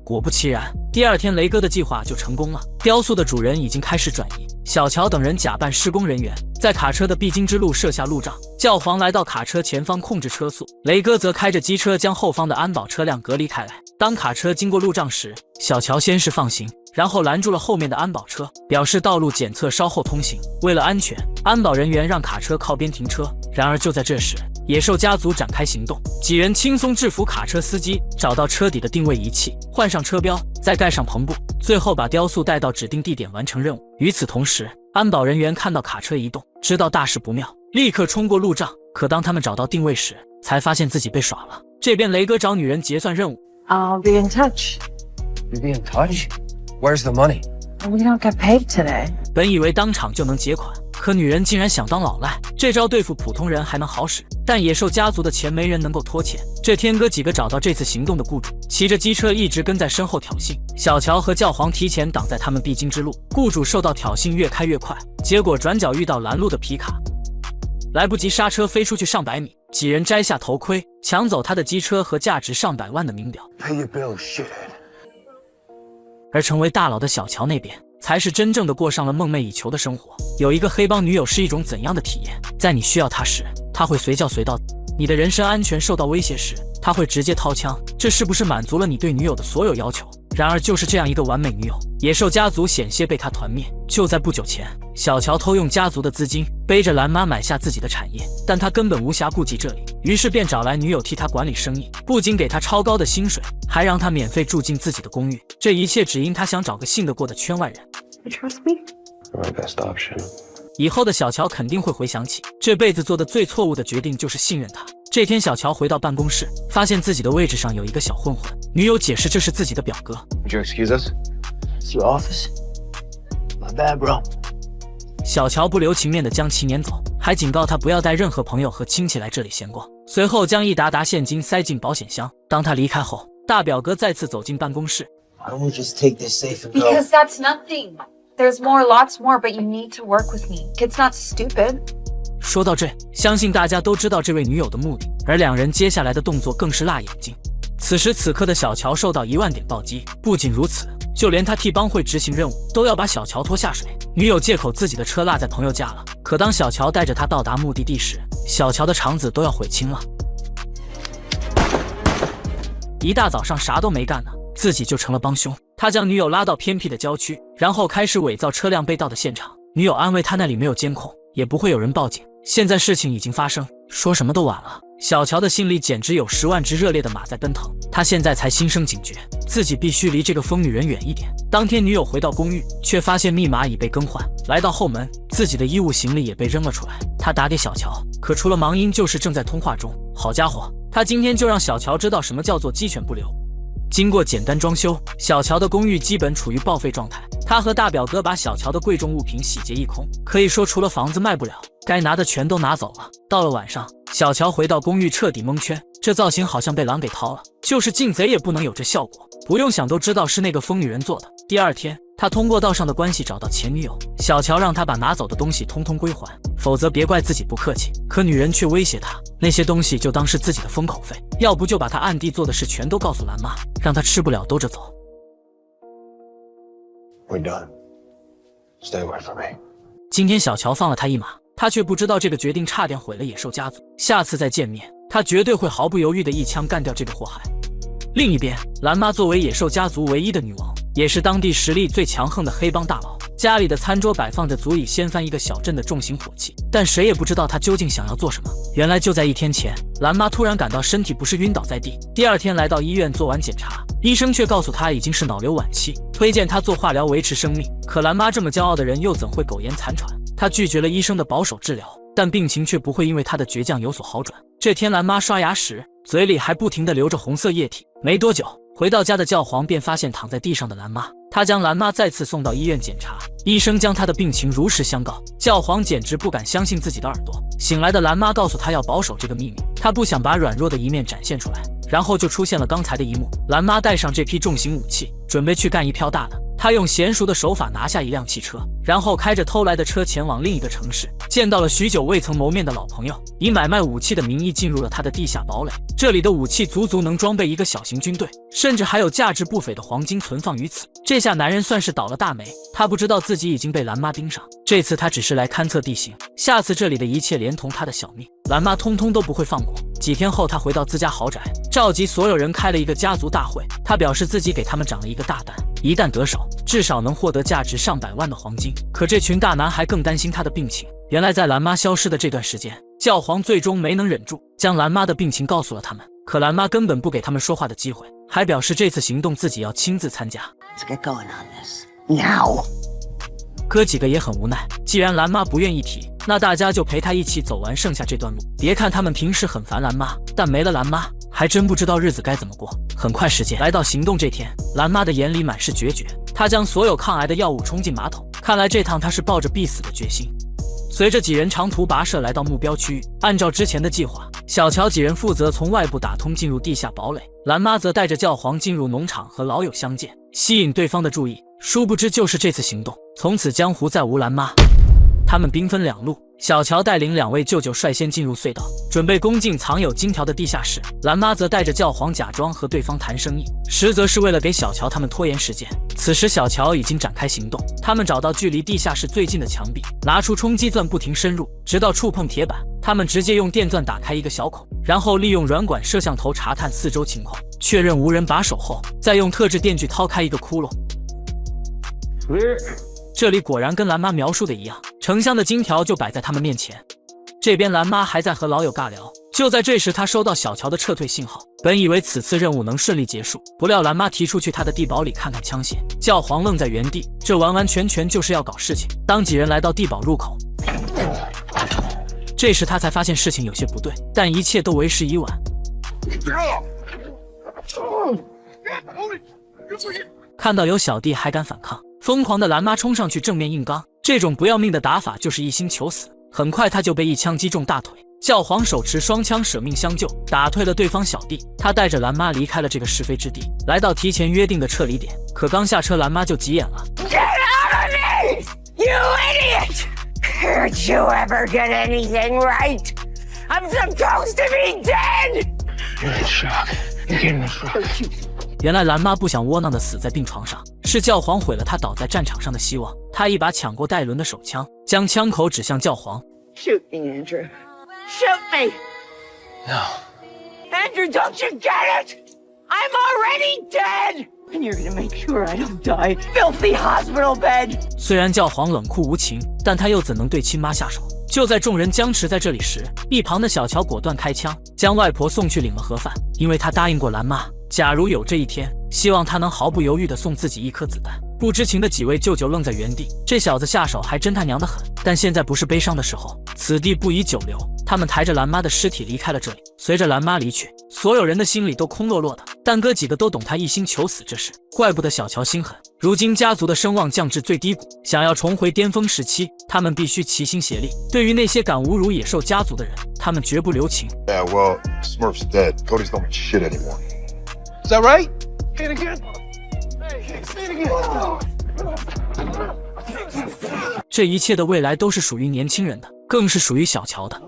果不其然，第二天雷哥的计划就成功了。雕塑的主人已经开始转移，小乔等人假扮施工人员，在卡车的必经之路设下路障。教皇来到卡车前方控制车速，雷哥则开着机车将后方的安保车辆隔离开来。当卡车经过路障时，小乔先是放行，然后拦住了后面的安保车，表示道路检测稍后通行。为了安全，安保人员让卡车靠边停车。然而就在这时，野兽家族展开行动，几人轻松制服卡车司机，找到车底的定位仪器，换上车标，再盖上篷布，最后把雕塑带到指定地点完成任务。与此同时，安保人员看到卡车移动，知道大事不妙，立刻冲过路障。可当他们找到定位时，才发现自己被耍了。这边雷哥找女人结算任务。I'll be in touch. You'll be in touch? Where's the money? We don't get paid today. 本以为当场就能结款，可女人竟然想当老赖，这招对付普通人还能好使，但野兽家族的钱没人能够拖欠。这天哥几个找到这次行动的雇主，骑着机车一直跟在身后挑衅。小乔和教皇提前挡在他们必经之路，雇主受到挑衅越开越快，结果转角遇到拦路的皮卡，来不及刹车飞出去上百米。几人摘下头盔，抢走他的机车和价值上百万的名表。Pay your bills, shithead. 而成为大佬的小乔那边，才是真正的过上了梦寐以求的生活。有一个黑帮女友是一种怎样的体验？在你需要她时，她会随叫随到；你的人身安全受到威胁时，她会直接掏枪。这是不是满足了你对女友的所有要求？然而就是这样一个完美女友，野兽家族险些被他团灭。就在不久前，小乔偷用家族的资金，背着蓝妈买下自己的产业，但他根本无暇顾及这里，于是便找来女友替他管理生意，不仅给他超高的薪水，还让他免费住进自己的公寓。这一切只因他想找个信得过的圈外人。You trust me? My best option. 以后的小乔肯定会回想起这辈子做的最错误的决定就是信任他。这天小乔回到办公室，发现自己的位置上有一个小混混。女友解释这是自己的表哥。 Would you excuse us? It's your office. My bad, bro. 小乔不留情面地将其撵走，还警告他不要带任何朋友和亲戚来这里闲逛。随后将一沓沓现金塞进保险箱。当他离开后，大表哥再次走进办公室。 Why don't we just take this safe and go? Because that's nothing. There's more, lots more, but you need to work with me. Kid's not stupid. 说到这，相信大家都知道这位女友的目的，而两人接下来的动作更是辣眼睛。此此时此刻的小乔受到1万点暴击，不仅如此，就连他替帮会执行任务都要把小乔拖下水。女友借口自己的车落在朋友家了，可当小乔带着他到达目的地时，小乔的肠子都要悔青了。一大早上啥都没干呢，自己就成了帮凶。他将女友拉到偏僻的郊区，然后开始伪造车辆被盗的现场。女友安慰他那里没有监控，也不会有人报警。现在事情已经发生，说什么都晚了。小乔的心里简直有10万只热烈的马在奔腾，他现在才心生警觉，自己必须离这个疯女人远一点。当天女友回到公寓，却发现密码已被更换，来到后门，自己的衣物行李也被扔了出来。他打给小乔，可除了忙音就是正在通话中。好家伙，他今天就让小乔知道什么叫做鸡犬不留。经过简单装修，小乔的公寓基本处于报废状态。他和大表哥把小乔的贵重物品洗劫一空，可以说除了房子卖不了，该拿的全都拿走了。到了晚上，小乔回到公寓彻底蒙圈，这造型好像被狼给掏了，就是进贼也不能有这效果，不用想都知道是那个疯女人做的。第二天，他通过道上的关系找到前女友，小乔让他把拿走的东西通通归还，否则别怪自己不客气。可女人却威胁他，那些东西就当是自己的封口费，要不就把他暗地做的事全都告诉兰妈，让他吃不了兜着走。We're done. Stay away from me. 今天小乔放了他一马，他却不知道这个决定差点毁了野兽家族。下次再见面，他绝对会毫不犹豫的一枪干掉这个祸害。另一边，兰妈作为野兽家族唯一的女王，也是当地实力最强横的黑帮大佬，家里的餐桌摆放着足以掀翻一个小镇的重型火器，但谁也不知道她究竟想要做什么。原来就在1天前，兰妈突然感到身体不适，晕倒在地。第二天来到医院做完检查，医生却告诉她已经是脑瘤晚期，推荐她做化疗维持生命。可兰妈这么骄傲的人又怎会苟延残喘？她拒绝了医生的保守治疗，但病情却不会因为她的倔强有所好转。这天兰妈刷牙时，嘴里还不停地流着红色液体。没多久，回到家的教皇便发现躺在地上的兰妈，他将兰妈再次送到医院检查，医生将她的病情如实相告。教皇简直不敢相信自己的耳朵。醒来的兰妈告诉他要保守这个秘密，他不想把软弱的一面展现出来。然后就出现了刚才的一幕，兰妈带上这批重型武器，准备去干一票大的。他用娴熟的手法拿下一辆汽车，然后开着偷来的车前往另一个城市，见到了许久未曾谋面的老朋友，以买卖武器的名义进入了他的地下堡垒。这里的武器足足能装备一个小型军队，甚至还有价值不菲的黄金存放于此。这下男人算是倒了大霉，他不知道自己已经被兰妈盯上。这次他只是来勘测地形，下次这里的一切连同他的小命，兰妈通通都不会放过。几天后，他回到自家豪宅，召集所有人开了一个家族大会。他表示自己给他们长了一个大蛋，一旦得手，至少能获得价值上百万的黄金。可这群大男孩更担心他的病情。原来在兰妈消失的这段时间，教皇最终没能忍住，将兰妈的病情告诉了他们。可兰妈根本不给他们说话的机会，还表示这次行动自己要亲自参加。Let's get going on this now. 哥几个也很无奈，既然兰妈不愿意提，那大家就陪她一起走完剩下这段路。别看他们平时很烦兰妈，但没了兰妈，还真不知道日子该怎么过。很快时间来到行动这天，兰妈的眼里满是决绝，她将所有抗癌的药物冲进马桶，看来这趟她是抱着必死的决心。随着几人长途跋涉来到目标区域，按照之前的计划，小乔几人负责从外部打通进入地下堡垒，兰妈则带着教皇进入农场和老友相见，吸引对方的注意。殊不知就是这次行动，从此江湖再无兰妈。他们兵分两路，小乔带领2位舅舅率先进入隧道，准备攻进藏有金条的地下室。兰妈则带着教皇假装和对方谈生意，实则是为了给小乔他们拖延时间。此时小乔已经展开行动，他们找到距离地下室最近的墙壁，拿出冲击钻不停深入，直到触碰铁板。他们直接用电钻打开一个小孔，然后利用软管摄像头查探四周情况，确认无人把守后，再用特制电锯掏开一个窟窿。这里果然跟兰妈描述的一样，成箱的金条就摆在他们面前。这边兰妈还在和老友尬聊，就在这时，她收到小乔的撤退信号，本以为此次任务能顺利结束，不料兰妈提出去她的地堡里看看枪械。教皇愣在原地，这完完全全就是要搞事情。当几人来到地堡入口，这时他才发现事情有些不对，但一切都为时已晚。看到有小弟还敢反抗，疯狂的兰妈冲上去正面硬刚，这种不要命的打法就是一心求死。很快他就被一枪击中大腿，教皇手持双枪舍命相救，打退了对方小弟。他带着兰妈离开了这个是非之地，来到提前约定的撤离点。可刚下车，兰妈就急眼了。Get out of me, you idiot! Can't you ever get anything right? I'm supposed to be dead! You're in shock. 原来蓝妈不想窝囊的死在病床上，是教皇毁了她倒在战场上的希望。她一把抢过戴伦的手枪，将枪口指向教皇。Shoot me, Andrew. Shoot me. No. Andrew, don't you get it? I'm already dead. And you're gonna make sure I don't die. Filthy hospital bed. 虽然教皇冷酷无情，但他又怎能对亲妈下手？就在众人僵持在这里时，一旁的小乔果断开枪，将外婆送去领了盒饭，因为他答应过蓝妈，假如有这一天，希望他能毫不犹豫地送自己一颗子弹。不知情的几位舅舅愣在原地，这小子下手还真他娘的狠。但现在不是悲伤的时候，此地不宜久留。他们抬着蓝妈的尸体离开了这里。随着蓝妈离去，所有人的心里都空落落的，但哥几个都懂他一心求死这事。怪不得小乔心狠。如今家族的声望降至最低谷，想要重回巅峰时期，他们必须齐心协力。对于那些敢侮辱野兽家族的人，他们绝不留情。 Yeah, well, Smurf's dead. Cody's don't mean shit anymore. Is that right? Say it again. Say it again. 这一切的未来都是属于年轻人的，更是属于小乔的。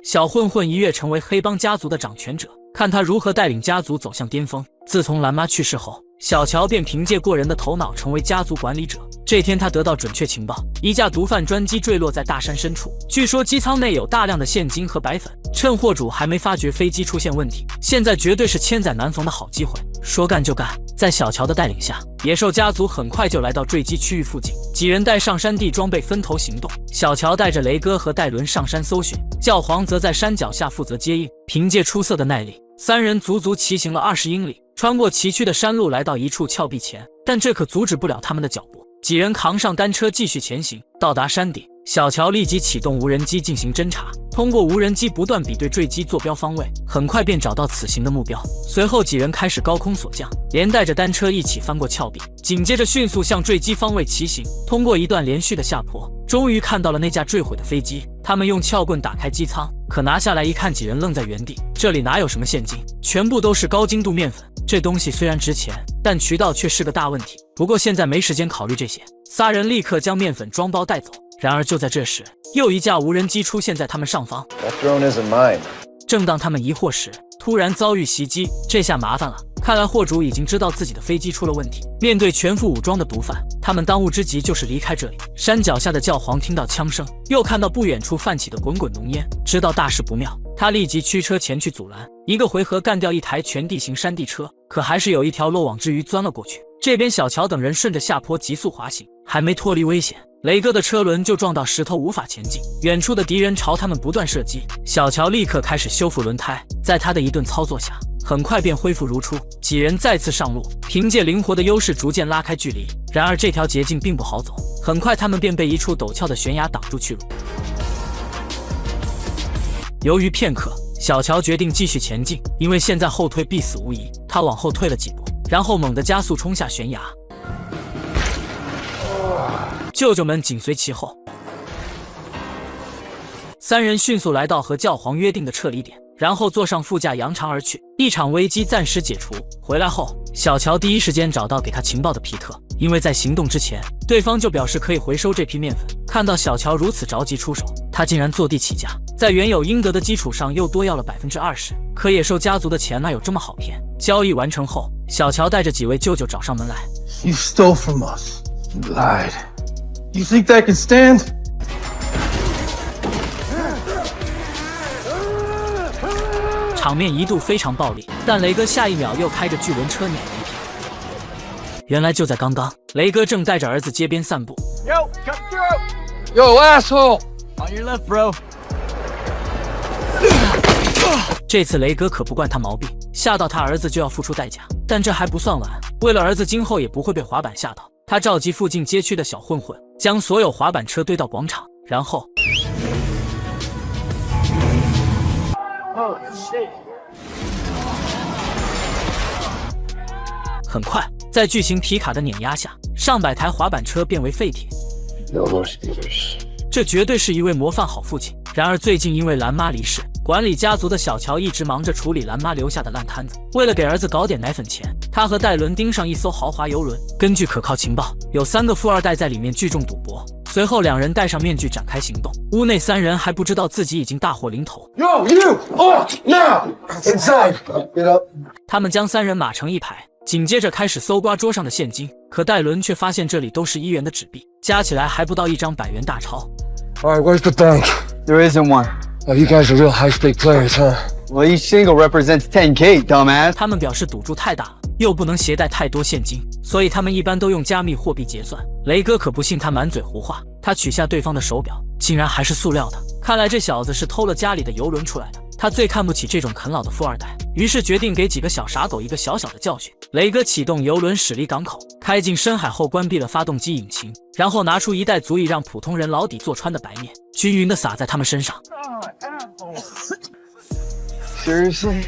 小混混一跃成为黑帮家族的掌权者，看他如何带领家族走向巅峰。自从蓝妈去世后，小乔便凭借过人的头脑成为家族管理者。这天，他得到准确情报，一架毒贩专机坠落在大山深处，据说机舱内有大量的现金和白粉。趁货主还没发觉飞机出现问题，现在绝对是千载难逢的好机会。说干就干，在小乔的带领下，野兽家族很快就来到坠机区域附近，几人带上山地装备分头行动。小乔带着雷哥和戴伦上山搜寻，教皇则在山脚下负责接应。凭借出色的耐力，三人足足骑行了20英里，穿过崎岖的山路，来到一处峭壁前，但这可阻止不了他们的脚步。几人扛上单车继续前行，到达山顶，小乔立即启动无人机进行侦查，通过无人机不断比对坠机坐标方位，很快便找到此行的目标。随后几人开始高空锁降，连带着单车一起翻过峭壁，紧接着迅速向坠机方位骑行，通过一段连续的下坡，终于看到了那架坠毁的飞机。他们用撬棍打开机舱，可拿下来一看，几人愣在原地，这里哪有什么现金，全部都是高精度面粉。这东西虽然值钱，但渠道却是个大问题。不过现在没时间考虑这些，仨人立刻将面粉装包带走。然而就在这时，又一架无人机出现在他们上方。That drone isn't mine. 正当他们疑惑时，突然遭遇袭击，这下麻烦了。看来货主已经知道自己的飞机出了问题。面对全副武装的毒贩，他们当务之急就是离开这里。山脚下的教皇听到枪声，又看到不远处泛起的滚滚浓烟，知道大事不妙，他立即驱车前去阻拦。一个回合干掉一台全地形山地车，可还是有一条漏网之鱼钻了过去。这边小乔等人顺着下坡急速滑行，还没脱离危险，雷哥的车轮就撞到石头，无法前进。远处的敌人朝他们不断射击，小乔立刻开始修复轮胎，在他的一顿操作下，很快便恢复如初。几人再次上路，凭借灵活的优势逐渐拉开距离。然而这条捷径并不好走，很快他们便被一处陡峭的悬崖挡住去路。犹豫片刻，小乔决定继续前进，因为现在后退必死无疑。他往后退了几步，然后猛地加速冲下悬崖。舅舅们紧随其后，三人迅速来到和教皇约定的撤离点，然后坐上副驾扬长而去。一场危机暂时解除。回来后，小乔第一时间找到给他情报的皮特，因为在行动之前，对方就表示可以回收这批面粉。看到小乔如此着急出手，他竟然坐地起价，在原有应得的基础上又多要了20%。可野兽家族的钱哪有这么好骗？交易完成后，小乔带着几位舅舅找上门来。You stole from us. You lied. You think that can stand? 场面一度非常暴力，但雷哥下一秒又开着巨轮车碾了一片。原来就在刚刚，雷哥正带着儿子街边散步。Yo, come through. Yo, asshole! On your left, bro. 这次雷哥可不惯他毛病，吓到他儿子就要付出代价。但这还不算完，为了儿子今后也不会被滑板吓到，他召集附近街区的小混混，将所有滑板车堆到广场，然后很快，在巨型皮卡的碾压下，上百台滑板车变为废铁。No more scooters. 这绝对是一位模范好父亲。然而最近因为蓝妈离世，管理家族的小乔一直忙着处理蓝妈留下的烂摊子。为了给儿子搞点奶粉钱，他和戴伦盯上一艘豪华游轮。根据可靠情报，有3个富二代在里面聚众赌博，随后两人戴上面具展开行动。屋内三人还不知道自己已经大祸临头。Yo, you! Oh, now! Inside! Get up. 他们将三人码成一排，紧接着开始搜刮桌上的现金。可戴伦却发现这里都是1元的纸币，加起来还不到一张100元大钞。All right, where's the bank? There isn't one. Oh, you guys are real high-stake players, huh? Well, each single represents 10K, dumbass. 他们表示赌注太大了，又不能携带太多现金，所以他们一般都用加密货币结算。雷哥可不信他满嘴胡话，他取下对方的手表，竟然还是塑料的。看来这小子是偷了家里的邮轮出来的。他最看不起这种啃老的富二代，于是决定给几个小傻狗一个小小的教训。雷哥启动邮轮驶离港口，开进深海后关闭了发动机引擎，然后拿出一袋足以让普通人牢底坐穿的白面，均匀地撒在他们身上。Seriously?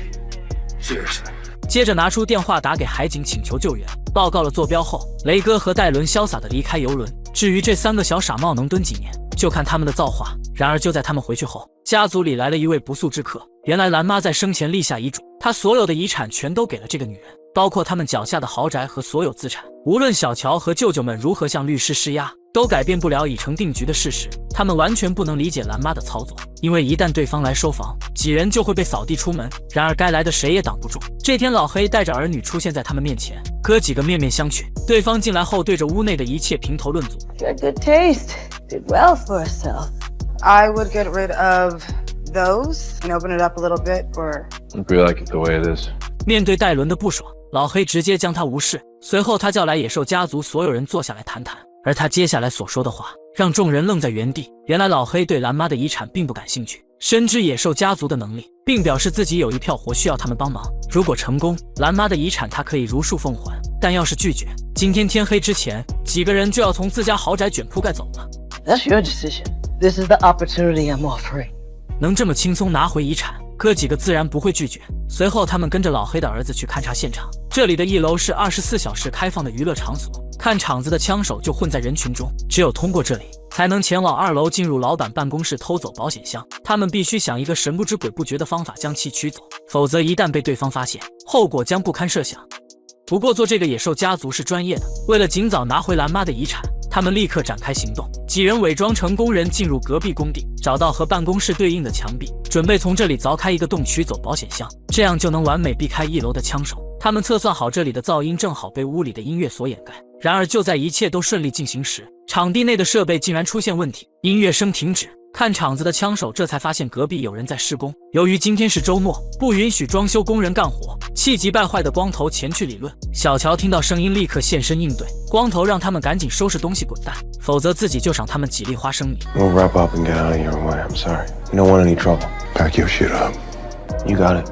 接着拿出电话打给海警请求救援，报告了坐标后，雷哥和戴伦潇洒地离开邮轮。至于这3个小傻帽能蹲几年，就看他们的造化。然而就在他们回去后，家族里来了一位不速之客。原来兰妈在生前立下遗嘱，她所有的遗产全都给了这个女人，包括他们脚下的豪宅和所有资产。无论小乔和舅舅们如何向律师施压，都改变不了已成定局的事实。他们完全不能理解兰妈的操作，因为一旦对方来收房，几人就会被扫地出门。然而该来的谁也挡不住。这天老黑带着儿女出现在他们面前，哥几个面面相觑。对方进来后对着屋内的一切评头论足。 Got good taste. Did well for herself. I would get rid of those and open it up a little bit for... I really like it the way it is. 面对戴伦的不爽，老黑直接将他无视。随后他叫来野兽家族所有人坐下来谈谈，而他接下来所说的话让众人愣在原地。原来老黑对兰妈的遗产并不感兴趣，深知野兽家族的能力，并表示自己有一票活需要他们帮忙。如果成功，兰妈的遗产他可以如数奉还，但要是拒绝，今天天黑之前，几个人就要从自家豪宅卷铺盖走了。 That's your decision. This is the opportunity I'm offering. 能这么轻松拿回遗产，哥几个自然不会拒绝。随后他们跟着老黑的儿子去勘察现场，这里的1楼是24小时开放的娱乐场所，看场子的枪手就混在人群中，只有通过这里才能前往2楼进入老板办公室偷走保险箱。他们必须想一个神不知鬼不觉的方法将其取走，否则一旦被对方发现，后果将不堪设想。不过做这个野兽家族是专业的，为了尽早拿回兰妈的遗产，他们立刻展开行动。几人伪装成工人进入隔壁工地，找到和办公室对应的墙壁，准备从这里凿开一个洞取走保险箱，这样就能完美避开1楼的枪手。他们测算好这里的噪音正好被屋里的音乐所掩盖。然而就在一切都顺利进行时，场地内的设备竟然出现问题，音乐声停止。看场子的枪手这才发现隔壁有人在施工。由于今天是周末，不允许装修工人干活，气急败坏的光头前去理论。小乔听到声音立刻现身应对，光头让他们赶紧收拾东西滚蛋，否则自己就赏他们几粒花生米。 We'll wrap up and get out of your way. I'm sorry. We don't want any trouble. Pack your shit up. You got it.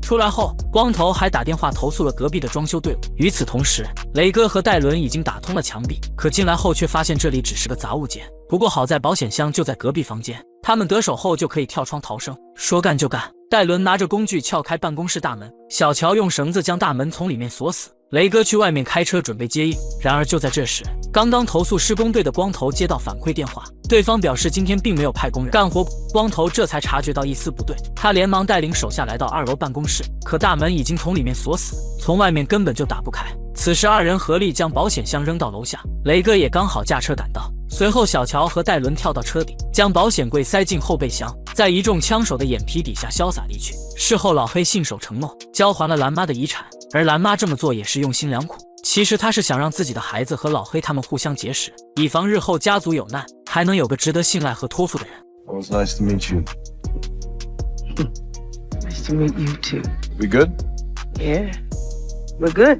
出来后，光头还打电话投诉了隔壁的装修队伍。与此同时，雷哥和戴伦已经打通了墙壁，可进来后却发现这里只是个杂物间。不过好在保险箱就在隔壁房间，他们得手后就可以跳窗逃生。说干就干，戴伦拿着工具撬开办公室大门，小乔用绳子将大门从里面锁死。雷哥去外面开车准备接应，然而就在这时，刚刚投诉施工队的光头接到反馈电话，对方表示今天并没有派工人干活。光头这才察觉到一丝不对，他连忙带领手下来到2楼办公室，可大门已经从里面锁死，从外面根本就打不开。此时2人合力将保险箱扔到楼下，雷哥也刚好驾车赶到。随后小乔和戴伦跳到车底，将保险柜塞进后备箱，在一众枪手的眼皮底下潇洒离去。事后老黑信守承诺，交还了兰妈的遗产，而兰妈这么做也是用心良苦。其实她是想让自己的孩子和老黑他们互相结识，以防日后家族有难，还能有个值得信赖和托付的人。 It was nice to meet you. Nice to meet you too. We good? Yeah, we're good.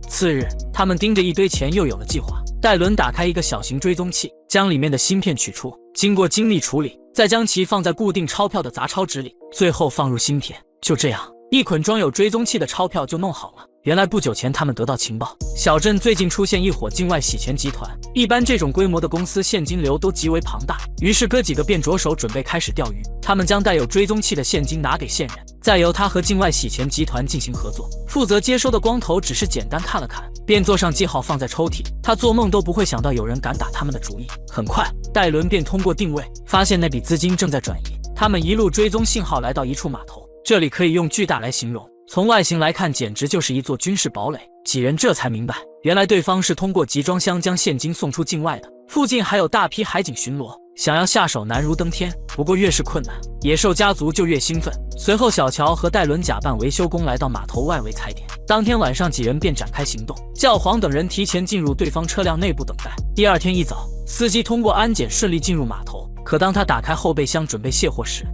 次日，他们盯着一堆钱又有了计划。戴伦打开一个小型追踪器，将里面的芯片取出，经过精密处理，再将其放在固定钞票的杂钞纸里，最后放入芯片。就这样，一捆装有追踪器的钞票就弄好了。原来不久前他们得到情报，小镇最近出现一伙境外洗钱集团，一般这种规模的公司现金流都极为庞大。于是哥几个便着手准备开始钓鱼。他们将带有追踪器的现金拿给线人，再由他和境外洗钱集团进行合作。负责接收的光头只是简单看了看，便做上记号放在抽屉。他做梦都不会想到有人敢打他们的主意。很快，戴伦便通过定位发现那笔资金正在转移。他们一路追踪信号来到一处码头，这里可以用巨大来形容。从外形来看，简直就是一座军事堡垒。几人这才明白，原来对方是通过集装箱将现金送出境外的，附近还有大批海警巡逻，想要下手难如登天。不过越是困难，野兽家族就越兴奋。随后小乔和戴伦假扮维修工来到码头外围踩点，当天晚上几人便展开行动，教皇等人提前进入对方车辆内部等待。第二天一早，司机通过安检顺利进入码头，可当他打开后备箱准备卸货时，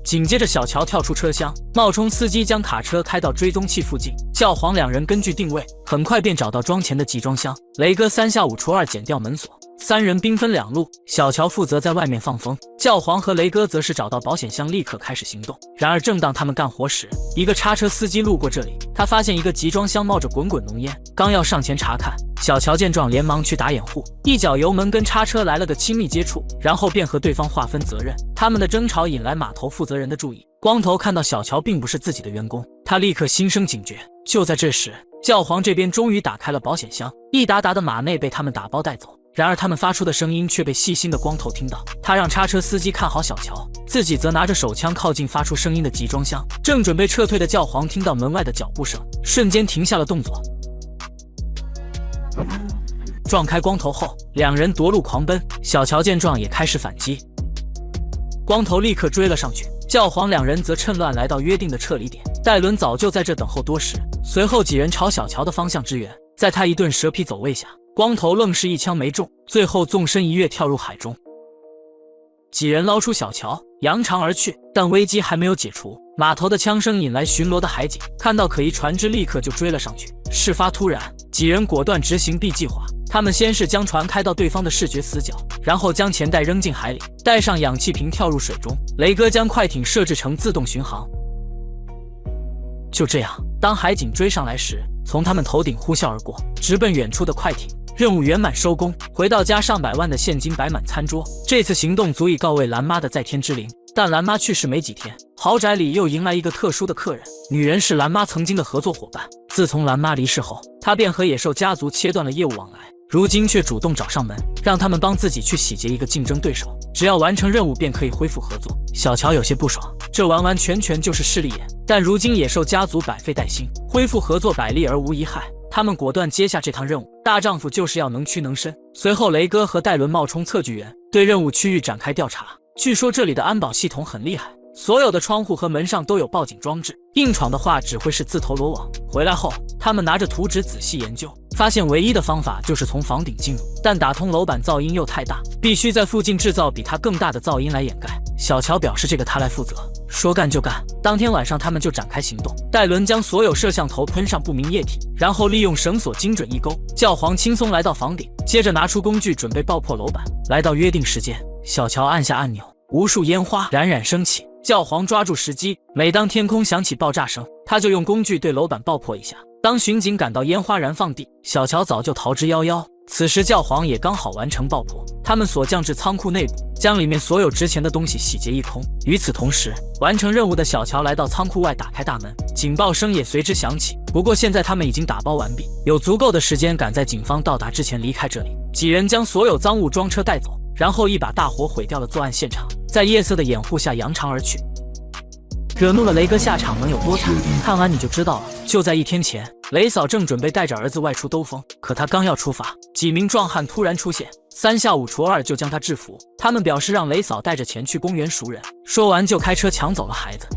紧接着小乔跳出车厢，冒充司机将卡车开到追踪器附近。教皇两人根据定位，很快便找到装钱的集装箱。雷哥3下5除2剪掉门锁，三人兵分两路，小乔负责在外面放风，教皇和雷哥则是找到保险箱立刻开始行动。然而正当他们干活时，一个叉车司机路过这里，他发现一个集装箱冒着滚滚浓烟，刚要上前查看，小乔见状连忙去打掩护，一脚油门跟叉车来了个亲密接触，然后便和对方划分责任。他们的争吵引来码头负责人的注意，光头看到小乔并不是自己的员工，他立刻心生警觉。就在这时，教皇这边终于打开了保险箱，一沓沓的马内被他们打包带走。然而他们发出的声音却被细心的光头听到，他让叉车司机看好小乔，自己则拿着手枪靠近发出声音的集装箱。正准备撤退的教皇听到门外的脚步声，瞬间停下了动作，撞开光头后，两人夺路狂奔。小乔见状也开始反击，光头立刻追了上去，教皇两人则趁乱来到约定的撤离点。戴伦早就在这等候多时，随后几人朝小乔的方向支援，在他一顿蛇皮走位下，光头愣是一枪没中，最后纵身一跃跳入海中。几人捞出小乔，扬长而去，但危机还没有解除，码头的枪声引来巡逻的海警，看到可疑船只立刻就追了上去。事发突然，几人果断执行 B 计划，他们先是将船开到对方的视觉死角，然后将钱袋扔进海里，带上氧气瓶跳入水中。雷哥将快艇设置成自动巡航。就这样，当海警追上来时，从他们头顶呼啸而过，直奔远处的快艇。任务圆满收工，回到家上百万的现金摆满餐桌。这次行动足以告慰蓝妈的在天之灵，但蓝妈去世没几天，豪宅里又迎来一个特殊的客人。女人是蓝妈曾经的合作伙伴，自从蓝妈离世后，她便和野兽家族切断了业务往来，如今却主动找上门，让他们帮自己去洗劫一个竞争对手，只要完成任务便可以恢复合作。小乔有些不爽，这完完全全就是势利眼，但如今野兽家族百废待兴，恢复合作百利而无一害，他们果断接下这趟任务。大丈夫就是要能屈能伸。随后雷哥和戴伦冒充测距员，对任务区域展开调查。据说这里的安保系统很厉害，所有的窗户和门上都有报警装置，硬闯的话只会是自投罗网。回来后，他们拿着图纸仔细研究，发现唯一的方法就是从房顶进入，但打通楼板噪音又太大，必须在附近制造比它更大的噪音来掩盖。小乔表示这个他来负责，说干就干。当天晚上他们就展开行动，戴伦将所有摄像头喷上不明液体，然后利用绳索精准一勾，教皇轻松来到房顶，接着拿出工具准备爆破楼板。来到约定时间，小乔按下按钮，无数烟花冉冉升起，教皇抓住时机，每当天空响起爆炸声，他就用工具对楼板爆破一下。当巡警赶到烟花燃放地，小乔早就逃之夭夭。此时教皇也刚好完成爆破，他们所降至仓库内部，将里面所有值钱的东西洗劫一空。与此同时，完成任务的小乔来到仓库外，打开大门，警报声也随之响起。不过现在他们已经打包完毕，有足够的时间赶在警方到达之前离开这里。几人将所有赃物装车带走，然后一把大火毁掉了作案现场，在夜色的掩护下扬长而去。惹怒了雷哥，下场能有多惨？看完你就知道了。就在1天前，雷嫂正准备带着儿子外出兜风，可他刚要出发，几名壮汉突然出现，3下5除2就将他制服。他们表示让雷嫂带着钱去公园赎人，说完就开车抢走了孩子。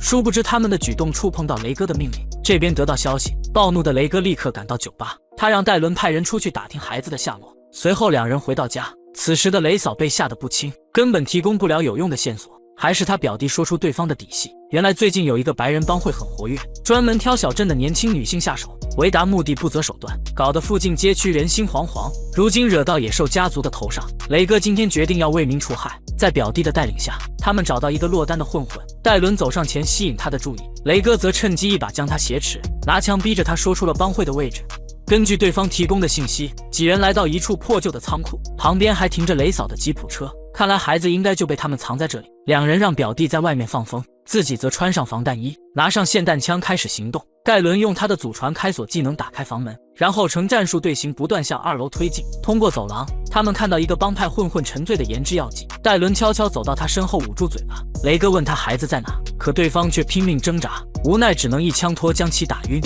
殊不知他们的举动触碰到雷哥的命令。这边得到消息，暴怒的雷哥立刻赶到酒吧，他让戴伦派人出去打听孩子的下落。随后两人回到家，此时的雷嫂被吓得不轻，根本提供不了有用的线索。还是他表弟说出对方的底细，原来最近有一个白人帮会很活跃，专门挑小镇的年轻女性下手，为达目的不择手段，搞得附近街区人心惶惶。如今惹到野兽家族的头上，雷哥今天决定要为民除害。在表弟的带领下，他们找到一个落单的混混，戴伦走上前吸引他的注意，雷哥则趁机一把将他挟持，拿枪逼着他说出了帮会的位置。根据对方提供的信息，几人来到一处破旧的仓库，旁边还停着雷嫂的吉普车，看来孩子应该就被他们藏在这里。两人让表弟在外面放风，自己则穿上防弹衣，拿上霰弹枪开始行动。盖伦用他的祖传开锁技能打开房门，然后呈战术队形不断向2楼推进。通过走廊，他们看到一个帮派混混沉醉的研制药剂。戴伦悄悄走到他身后，捂住嘴巴。雷哥问他孩子在哪，可对方却拼命挣扎，无奈只能一枪托将其打晕。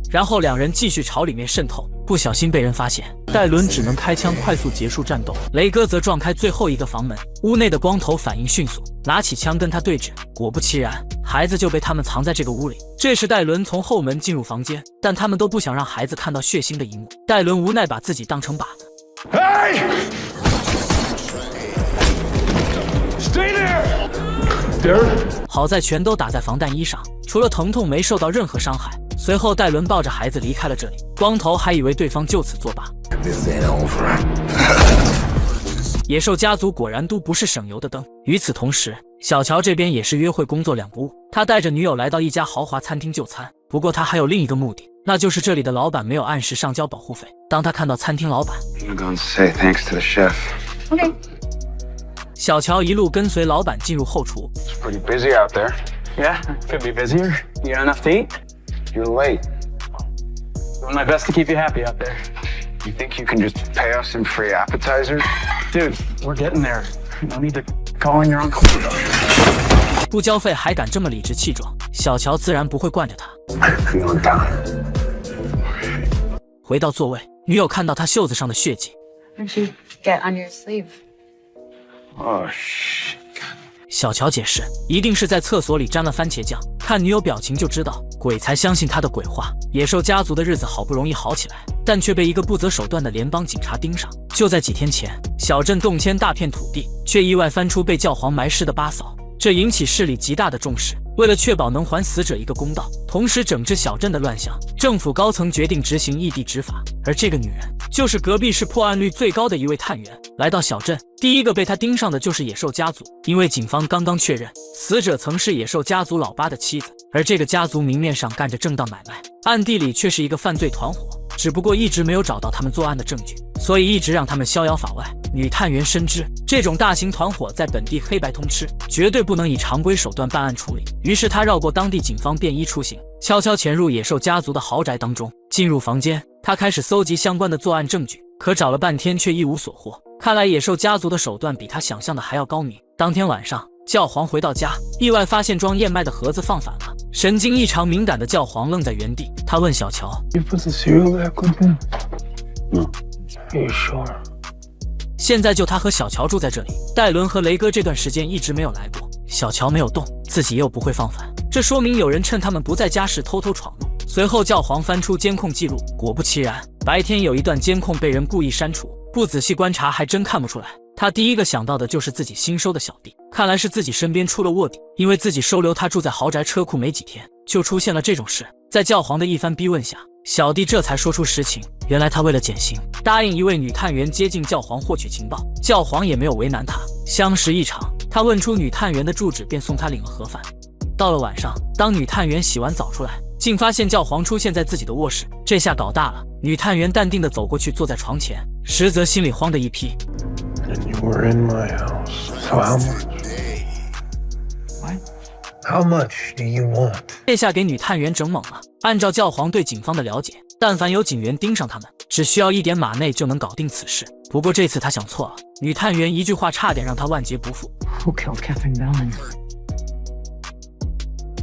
然后两人继续朝里面渗透，不小心被人发现，戴伦只能开枪快速结束战斗。雷哥则撞开最后一个房门，屋内的光头反应迅速，拿起枪跟他对峙。果不其然，孩子就被他们藏在这个屋里。这时戴伦从后门进入房间，但他们都不想让孩子看到血腥的一幕。戴伦无奈把自己当成靶子。Stay there! 好在全都打在防弹衣上，除了疼痛没受到任何伤害。随后戴伦抱着孩子离开了这里，光头还以为对方就此作罢。野兽家族果然都不是省油的灯。与此同时，小乔这边也是约会工作2不误，他带着女友来到一家豪华餐厅就餐。不过他还有另一个目的，那就是这里的老板没有按时上交保护费。当他看到餐厅老板， I'm gonna say thanks to the chef. Okay. 小乔一路跟随老板进入后厨。 It's pretty busy out there. Yeah, could be busier. You got enough to eat? You're late. Doing my best to keep you happy out there. You think you can just pay us some free appetizers? Dude, we're getting there. No need to call in your uncle. 不交费还敢这么理直气壮，小乔自然不会惯着他。I'm feeling down. 回到座位，女友看到他袖子上的血迹。 Why don't you get on your sleeve? Oh, shit. 小乔解释，一定是在厕所里沾了番茄酱。看女友表情就知道，鬼才相信他的鬼话。野兽家族的日子好不容易好起来，但却被一个不择手段的联邦警察盯上。就在几天前，小镇动迁大片土地，却意外翻出被教皇埋尸的八嫂，这引起市里极大的重视。为了确保能还死者一个公道，同时整治小镇的乱象，政府高层决定执行异地执法。而这个女人就是隔壁市破案率最高的一位探员。来到小镇，第一个被他盯上的就是野兽家族，因为警方刚刚确认死者曾是野兽家族老八的妻子，而这个家族明面上干着正当买卖，暗地里却是一个犯罪团伙，只不过一直没有找到他们作案的证据，所以一直让他们逍遥法外。女探员深知这种大型团伙在本地黑白通吃，绝对不能以常规手段办案处理，于是她绕过当地警方便衣出行，悄悄潜入野兽家族的豪宅当中。进入房间，她开始搜集相关的作案证据，可找了半天却一无所获。看来野兽家族的手段比她想象的还要高明。当天晚上，教皇回到家，意外发现装燕麦的盒子放反了。神经异常敏感的教皇愣在原地，他问小乔 You put the cereal back with him? No. Are you sure? 现在就他和小乔住在这里，戴伦和雷哥这段时间一直没有来过。小乔没有动，自己又不会放反，这说明有人趁他们不在家时偷偷闯入。随后教皇翻出监控记录，果不其然，白天有一段监控被人故意删除，不仔细观察还真看不出来。他第一个想到的就是自己新收的小弟，看来是自己身边出了卧底，因为自己收留他住在豪宅车库没几天，就出现了这种事。在教皇的一番逼问下，小弟这才说出实情，原来他为了减刑，答应一位女探员接近教皇获取情报，教皇也没有为难他，相识一场，他问出女探员的住址，便送她领了盒饭。到了晚上，当女探员洗完澡出来，竟发现教皇出现在自己的卧室，这下搞大了。女探员淡定地走过去，坐在床前，实则心里慌得一批。And you were in my house. So how much? What? How much do you want? 这下给女探员整懵了。按照教皇对警方的了解，但凡有警员盯上他们，只需要一点马内就能搞定此事。不过这次他想错了，女探员一句话差点让他万劫不复。Who killed Catherine Bellman?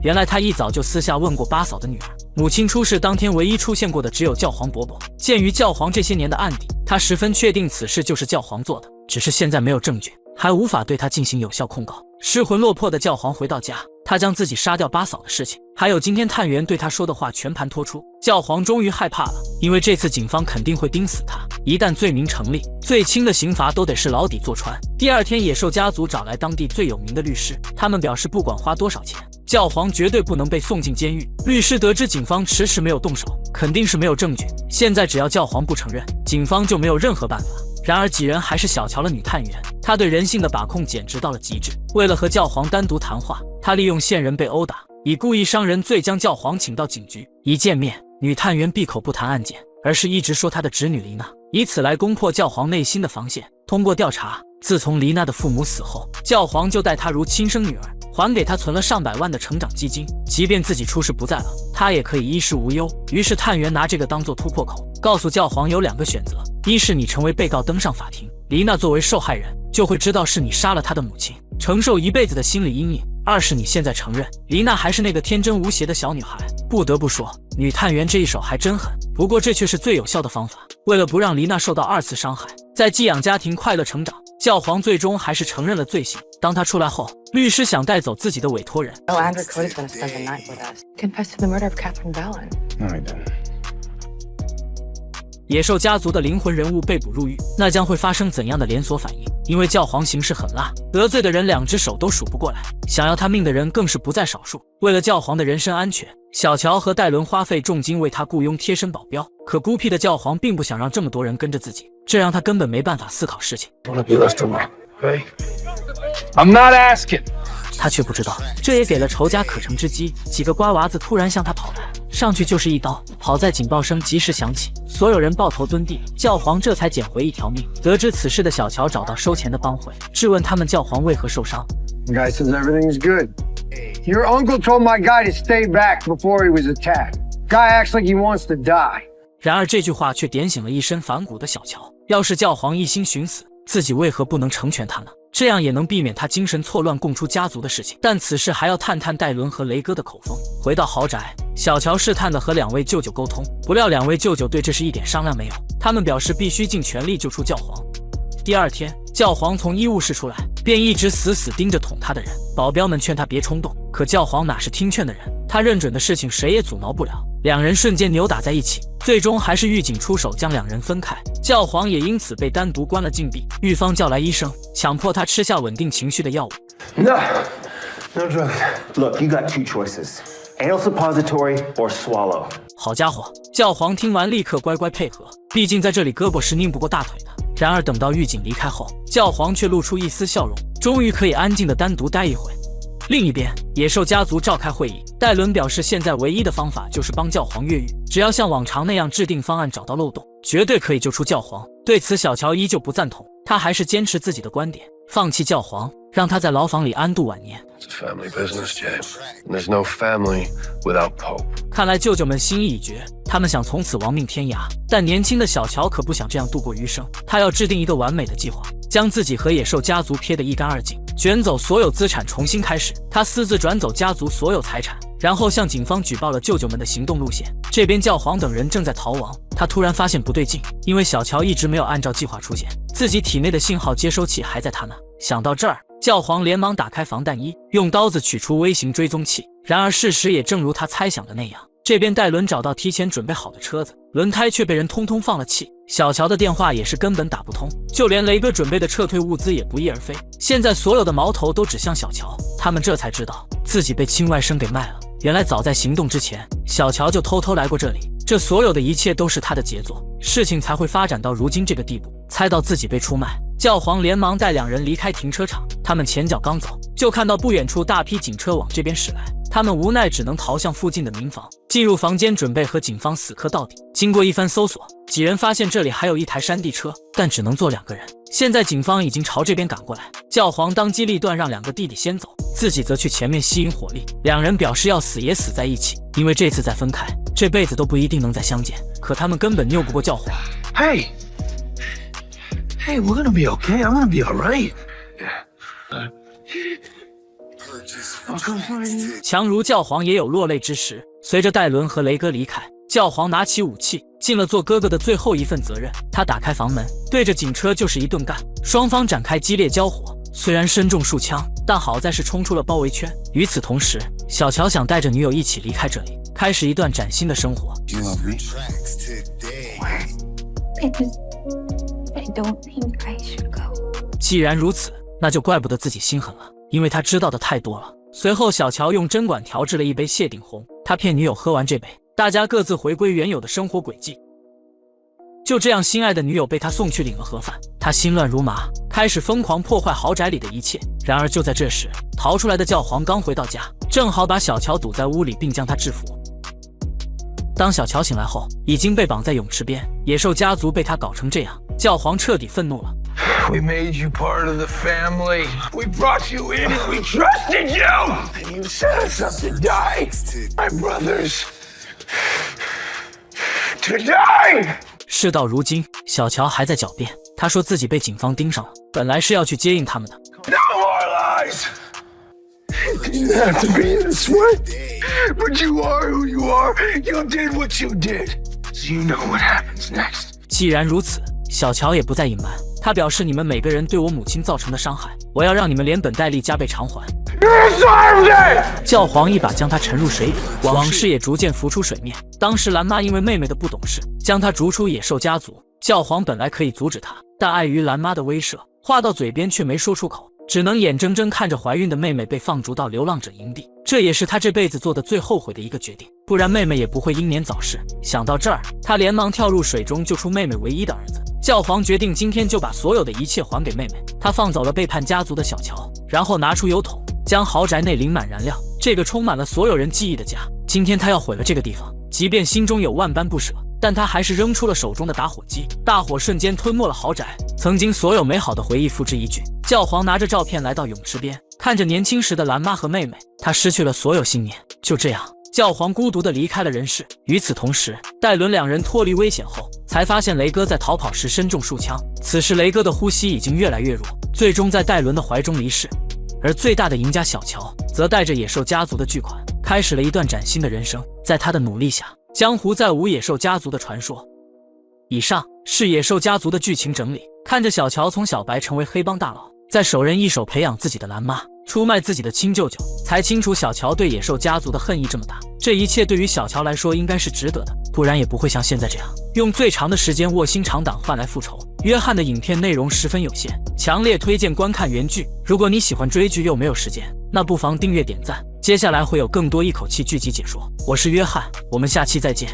原来他一早就私下问过八嫂的女儿，母亲出事当天唯一出现过的只有教皇伯伯。鉴于教皇这些年的案底，他十分确定此事就是教皇做的，只是现在没有证据，还无法对他进行有效控告。失魂落魄的教皇回到家，他将自己杀掉八嫂的事情，还有今天探员对他说的话全盘托出。教皇终于害怕了，因为这次警方肯定会盯死他，一旦罪名成立，最轻的刑罚都得是牢底坐穿。第二天，野兽家族找来当地最有名的律师，他们表示不管花多少钱，教皇绝对不能被送进监狱。律师得知警方迟迟没有动手，肯定是没有证据，现在只要教皇不承认，警方就没有任何办法。然而几人还是小瞧了女探员，她对人性的把控简直到了极致。为了和教皇单独谈话，她利用线人被殴打，以故意伤人罪将教皇请到警局。一见面，女探员闭口不谈案件，而是一直说她的侄女黎娜，以此来攻破教皇内心的防线。通过调查，自从黎娜的父母死后，教皇就待她如亲生女儿，还给她存了上百万的成长基金，即便自己出事不在了，她也可以衣食无忧。于是探员拿这个当作突破口，告诉教皇有2个选择：一是你成为被告登上法庭，丽娜作为受害人就会知道是你杀了她的母亲，承受一辈子的心理阴影；二是你现在承认丽娜还是那个天真无邪的小女孩。不得不说，女探员这一手还真狠，不过这却是最有效的方法。为了不让丽娜受到2次伤害，在寄养家庭快乐成长，教皇最终还是承认了罪行。当他出来后，律师想带走自己的委托人。Oh, Andrew Cody's gonna spend the night with us. Confessed to the murder of Catherine Vallon. No, he didn't. 野兽家族的灵魂人物被捕入狱，那将会发生怎样的连锁反应？因为教皇行事狠辣，得罪的人2只手都数不过来，想要他命的人更是不在少数。为了教皇的人身安全，小乔和戴伦花费重金为他雇佣贴身保镖。可孤僻的教皇并不想让这么多人跟着自己，这让他根本没办法思考事情。Wanna be left alone, okay? I'm not asking. 他却不知道，这也给了仇家可乘之机。几个瓜娃子突然向他跑来，上去就是一刀。好在警报声及时响起，所有人抱头蹲地，教皇这才捡回一条命。得知此事的小乔找到收钱的帮会，质问他们教皇为何受伤。The guy says everything's good. Your uncle told my guy to stay back before he was attacked. Guy acts like he wants to die. 然而这句话却点醒了一身反骨的小乔。要是教皇一心寻死，自己为何不能成全他呢？这样也能避免他精神错乱供出家族的事情。但此事还要探探戴伦和雷哥的口风。回到豪宅，小乔试探地和2位舅舅沟通，不料2位舅舅对这事一点商量没有，他们表示必须尽全力救出教皇。第2天，教皇从医务室出来，便一直死死盯着捅他的人。保镖们劝他别冲动，可教皇哪是听劝的人，他认准的事情谁也阻挠不了。2人瞬间扭打在一起，最终还是狱警出手将2人分开。教皇也因此被单独关了禁闭。狱方叫来医生，强迫他吃下稳定情绪的药物。No drugs. Look, you got 2 choices. Anal suppository or swallow. 好家伙，教皇听完立刻乖乖配合，毕竟在这里胳膊是拧不过大腿的。然而等到狱警离开后，教皇却露出一丝笑容，终于可以安静地单独待一会。另一边，野兽家族召开会议，戴伦表示现在唯一的方法就是帮教皇越狱，只要像往常那样制定方案，找到漏洞，绝对可以救出教皇。对此小乔依旧不赞同，他还是坚持自己的观点，放弃教皇，让他在牢房里安度晚年。It's a family business, James. And there's no family without Pope. 看来舅舅们心意已决，他们想从此亡命天涯。但年轻的小乔可不想这样度过余生，他要制定一个完美的计划，将自己和野兽家族撇得一干二净，卷走所有资产，重新开始。他私自转走家族所有财产，然后向警方举报了舅舅们的行动路线。这边教皇等人正在逃亡，他突然发现不对劲，因为小乔一直没有按照计划出现，自己体内的信号接收器还在他那。想到这儿，教皇连忙打开防弹衣，用刀子取出微型追踪器。然而事实也正如他猜想的那样，这边戴伦找到提前准备好的车子，轮胎却被人通通放了气。小乔的电话也是根本打不通，就连雷哥准备的撤退物资也不翼而飞。现在所有的矛头都指向小乔，他们这才知道自己被亲外甥给卖了。原来早在行动之前，小乔就偷偷来过这里，这所有的一切都是他的杰作，事情才会发展到如今这个地步。猜到自己被出卖，教皇连忙带2人离开停车场。他们前脚刚走，就看到不远处大批警车往这边驶来，他们无奈只能逃向附近的民房，进入房间准备和警方死磕到底。经过一番搜索，几人发现这里还有一台山地车，但只能坐2个人。现在警方已经朝这边赶过来，教皇当机立断让2个弟弟先走，自己则去前面吸引火力。2人表示要死也死在一起，因为这次再分开，这辈子都不一定能再相见。可他们根本拗不过教皇。Hey, we're gonna be okay. I'm gonna be alright. 强如教皇也有落泪之时。随着戴伦和雷哥离开，教皇拿起武器，尽了做哥哥的最后一份责任。他打开房门，对着警车就是一顿干，双方展开激烈交火。虽然身中数枪，但好在是冲出了包围圈。与此同时，小乔想带着女友一起离开这里，开始一段崭新的生活。You love me? I don't think I should go. 既然如此，那就怪不得自己心狠了，因为他知道的太多了。随后，小乔用针管调制了一杯谢顶红，他骗女友喝完这杯，大家各自回归原有的生活轨迹。就这样，心爱的女友被他送去领了盒饭，他心乱如麻，开始疯狂破坏豪宅里的一切。然而就在这时，逃出来的教皇刚回到家，正好把小乔堵在屋里，并将他制服。当小乔醒来后，已经被绑在泳池边，野兽家族被他搞成这样，教皇彻底愤怒了。We made you part of the family. We brought you in and we trusted you. And you set us up to die. My brothers. To die! 事到如今，小乔还在狡辩，他说自己被警方盯上了，本来是要去接应他们的。No more lies! It didn't have to be this way, but you are who you are. You did what you did, so you know what happens next. 既然如此，小乔也不再隐瞒，他表示你们每个人对我母亲造成的伤害，我要让你们连本带利加倍偿还。教皇一把将他沉入水里，往事也逐渐浮出水面。当时蓝妈因为妹妹的不懂事，将他逐出野兽家族。教皇本来可以阻止他，但碍于蓝妈的威慑，话到嘴边却没说出口，只能眼睁睁看着怀孕的妹妹被放逐到流浪者营地。这也是他这辈子做的最后悔的一个决定，不然妹妹也不会英年早逝。想到这儿，他连忙跳入水中救出妹妹唯一的儿子。教皇决定今天就把所有的一切还给妹妹。他放走了背叛家族的小乔，然后拿出油桶，将豪宅内淋满燃料。这个充满了所有人记忆的家，今天他要毁了这个地方。即便心中有万般不舍，但他还是扔出了手中的打火机，大火瞬间吞没了豪宅，曾经所有美好的回忆付之一炬。教皇拿着照片来到泳池边，看着年轻时的蓝妈和妹妹，他失去了所有信念。就这样，教皇孤独地离开了人世。与此同时，戴伦两人脱离危险后，才发现雷哥在逃跑时身中数枪。此时雷哥的呼吸已经越来越弱，最终在戴伦的怀中离世。而最大的赢家小乔，则带着野兽家族的巨款，开始了一段崭新的人生。在他的努力下，江湖再无野兽家族的传说。以上是野兽家族的剧情整理。看着小乔从小白成为黑帮大佬，再手人一手培养自己的蓝妈，出卖自己的亲舅舅，才清楚小乔对野兽家族的恨意这么大。这一切对于小乔来说应该是值得的，不然也不会像现在这样用最长的时间卧薪尝胆换来复仇。约翰的影片内容十分有限，强烈推荐观看原剧。如果你喜欢追剧又没有时间，那不妨订阅点赞，接下来会有更多一口气剧集解说。我是约翰，我们下期再见。